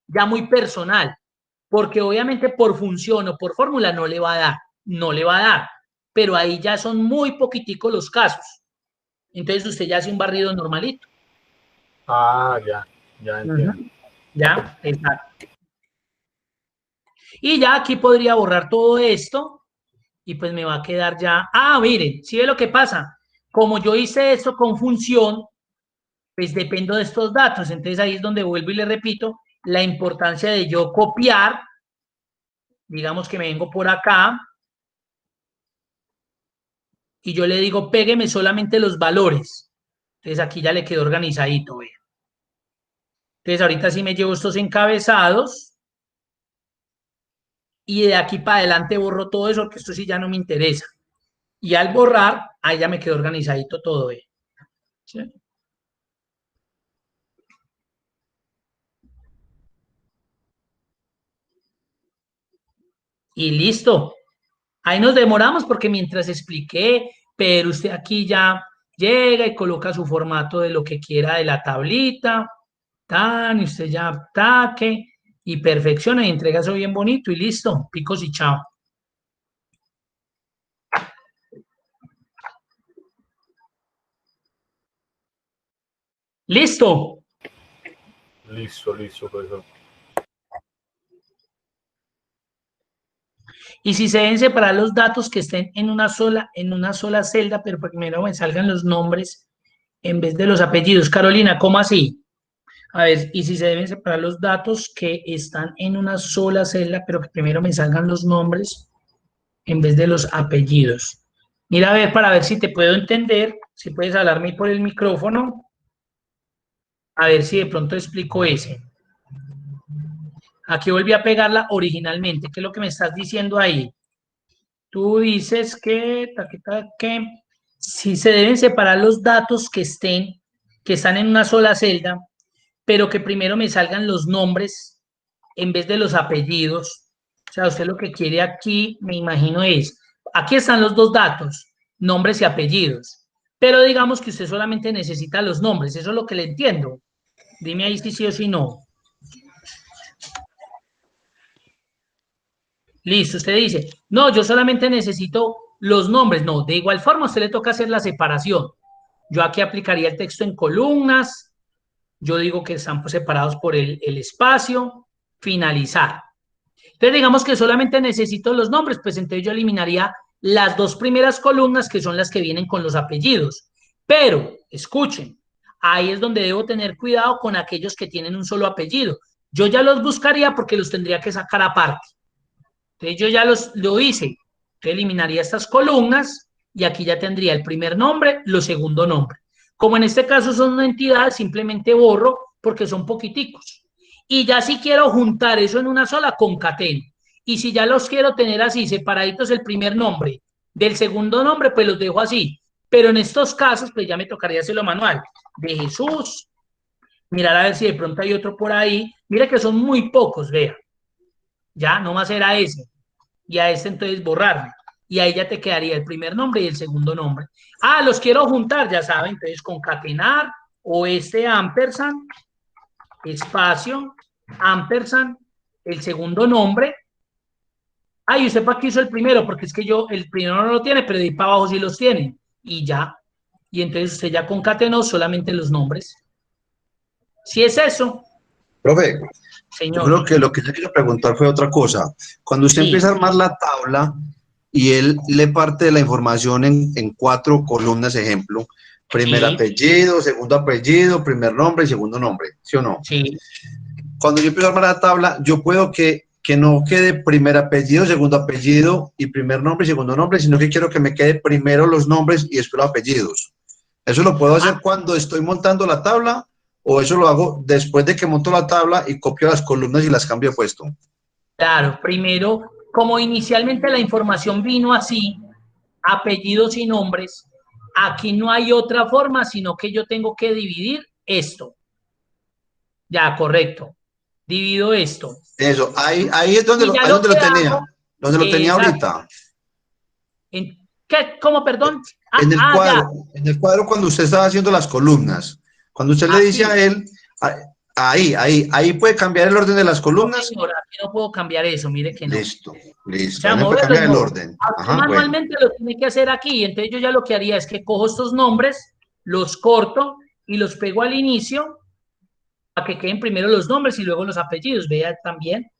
[SPEAKER 1] ya muy personal, porque obviamente por función o por fórmula no le va a dar, pero ahí ya son muy poquiticos los casos. Entonces usted ya hace un barrido normalito.
[SPEAKER 2] Ah, ya entiendo.
[SPEAKER 1] Ya, exacto. Y ya aquí podría borrar todo esto y pues me va a quedar ya. Ah, miren, ¿sí ve lo que pasa? Como yo hice esto con función, pues dependo de estos datos. Entonces ahí es donde vuelvo y le repito la importancia de yo copiar. Digamos que me vengo por acá y yo le digo, pégueme solamente los valores. Entonces aquí ya le quedó organizadito, ¿ve? Entonces ahorita sí me llevo estos encabezados y de aquí para adelante borro todo eso, porque esto sí ya no me interesa. Y al borrar, ahí ya me quedó organizadito todo, ¿ve? ¿Sí? Y listo. Ahí nos demoramos porque mientras expliqué, pero usted aquí ya llega y coloca su formato de lo que quiera de la tablita, tan, y usted ya ataque y perfecciona y entrega eso bien bonito y listo, picos y chao. ¿Listo?
[SPEAKER 2] Listo, profesor.
[SPEAKER 1] Y si se deben separar los datos que estén en una sola celda, pero primero me salgan los nombres en vez de los apellidos. Carolina, ¿cómo así? A ver, y si se deben separar los datos que están en una sola celda, pero que primero me salgan los nombres en vez de los apellidos. Mira a ver para ver si te puedo entender, si puedes hablarme por el micrófono. A ver si de pronto explico ese. Aquí volví a pegarla originalmente. ¿Qué es lo que me estás diciendo ahí? Tú dices que si se deben separar los datos que están en una sola celda, pero que primero me salgan los nombres en vez de los apellidos. O sea, usted lo que quiere aquí, me imagino, es, aquí están los dos datos, nombres y apellidos, pero digamos que usted solamente necesita los nombres, eso es lo que le entiendo. Dime ahí si sí o si no. Listo, usted dice, no, yo solamente necesito los nombres. No, de igual forma a usted le toca hacer la separación. Yo aquí aplicaría el texto en columnas, yo digo que están separados por el espacio, finalizar. Entonces digamos que solamente necesito los nombres, pues entonces yo eliminaría las dos primeras columnas que son las que vienen con los apellidos. Pero, escuchen, ahí es donde debo tener cuidado con aquellos que tienen un solo apellido. Yo ya los buscaría porque los tendría que sacar aparte. Entonces yo ya lo hice. Entonces eliminaría estas columnas y aquí ya tendría el primer nombre, lo segundo nombre. Como en este caso son una entidad, simplemente borro porque son poquiticos. Y ya si quiero juntar eso en una sola, concateno. Y si ya los quiero tener así, separaditos el primer nombre del segundo nombre, pues los dejo así. Pero en estos casos, pues ya me tocaría hacerlo manual. De Jesús, mirar a ver si de pronto hay otro por ahí. Mira que son muy pocos, vea. Ya, nomás era ese. Y a este entonces borrarlo. Y ahí ya te quedaría el primer nombre y el segundo nombre. Ah, los quiero juntar, ya saben, entonces concatenar o ampersand, espacio, ampersand, el segundo nombre. Ah, y usted para qué hizo el primero, porque es que yo el primero no lo tiene, pero de ahí para abajo sí los tiene. Y ya. Y entonces usted ya concatenó solamente los nombres. Si es eso.
[SPEAKER 6] Profe,
[SPEAKER 1] Señor.
[SPEAKER 6] yo creo que lo que yo quiero preguntar fue otra cosa. Cuando usted empieza a armar la tabla y él le parte la información en 4 columnas, ejemplo, primer apellido, segundo apellido, primer nombre y segundo nombre, ¿sí o no?
[SPEAKER 1] Sí.
[SPEAKER 6] Cuando yo empiezo a armar la tabla, yo puedo que no quede primer apellido, segundo apellido y primer nombre y segundo nombre, sino que quiero que me quede primero los nombres y después los apellidos. ¿Eso lo puedo hacer cuando estoy montando la tabla o eso lo hago después de que monto la tabla y copio las columnas y las cambio de puesto?
[SPEAKER 1] Claro, primero, como inicialmente la información vino así, apellidos y nombres, aquí no hay otra forma, sino que yo tengo que dividir esto. Ya, correcto. Divido esto.
[SPEAKER 6] Eso, ahí es donde lo tenía. Donde lo tenía ahorita.
[SPEAKER 1] ¿Qué? ¿Cómo, perdón?
[SPEAKER 6] En el cuadro cuando usted estaba haciendo las columnas. Cuando usted le dice a él, ahí puede cambiar el orden de las columnas.
[SPEAKER 1] No, señora, aquí no puedo cambiar eso, mire que no.
[SPEAKER 6] Listo.
[SPEAKER 1] O sea,
[SPEAKER 6] no puede cambiar el orden.
[SPEAKER 1] Ajá, manualmente lo tiene que hacer aquí. Entonces yo ya lo que haría es que cojo estos nombres, los corto y los pego al inicio para que queden primero los nombres y luego los apellidos. Vea también.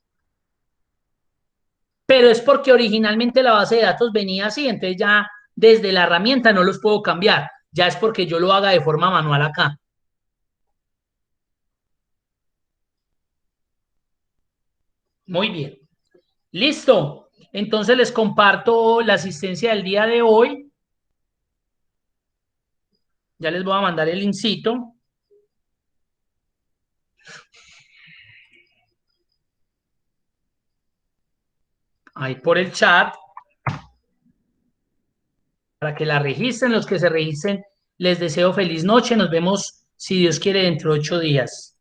[SPEAKER 1] Pero es porque originalmente la base de datos venía así, entonces ya desde la herramienta no los puedo cambiar. Ya es porque yo lo haga de forma manual acá. Muy bien. Listo. Entonces les comparto la asistencia del día de hoy. Ya les voy a mandar el linkcito. Ahí por el chat. Para que la registren. Los que se registren, les deseo feliz noche. Nos vemos, si Dios quiere, dentro de 8 días.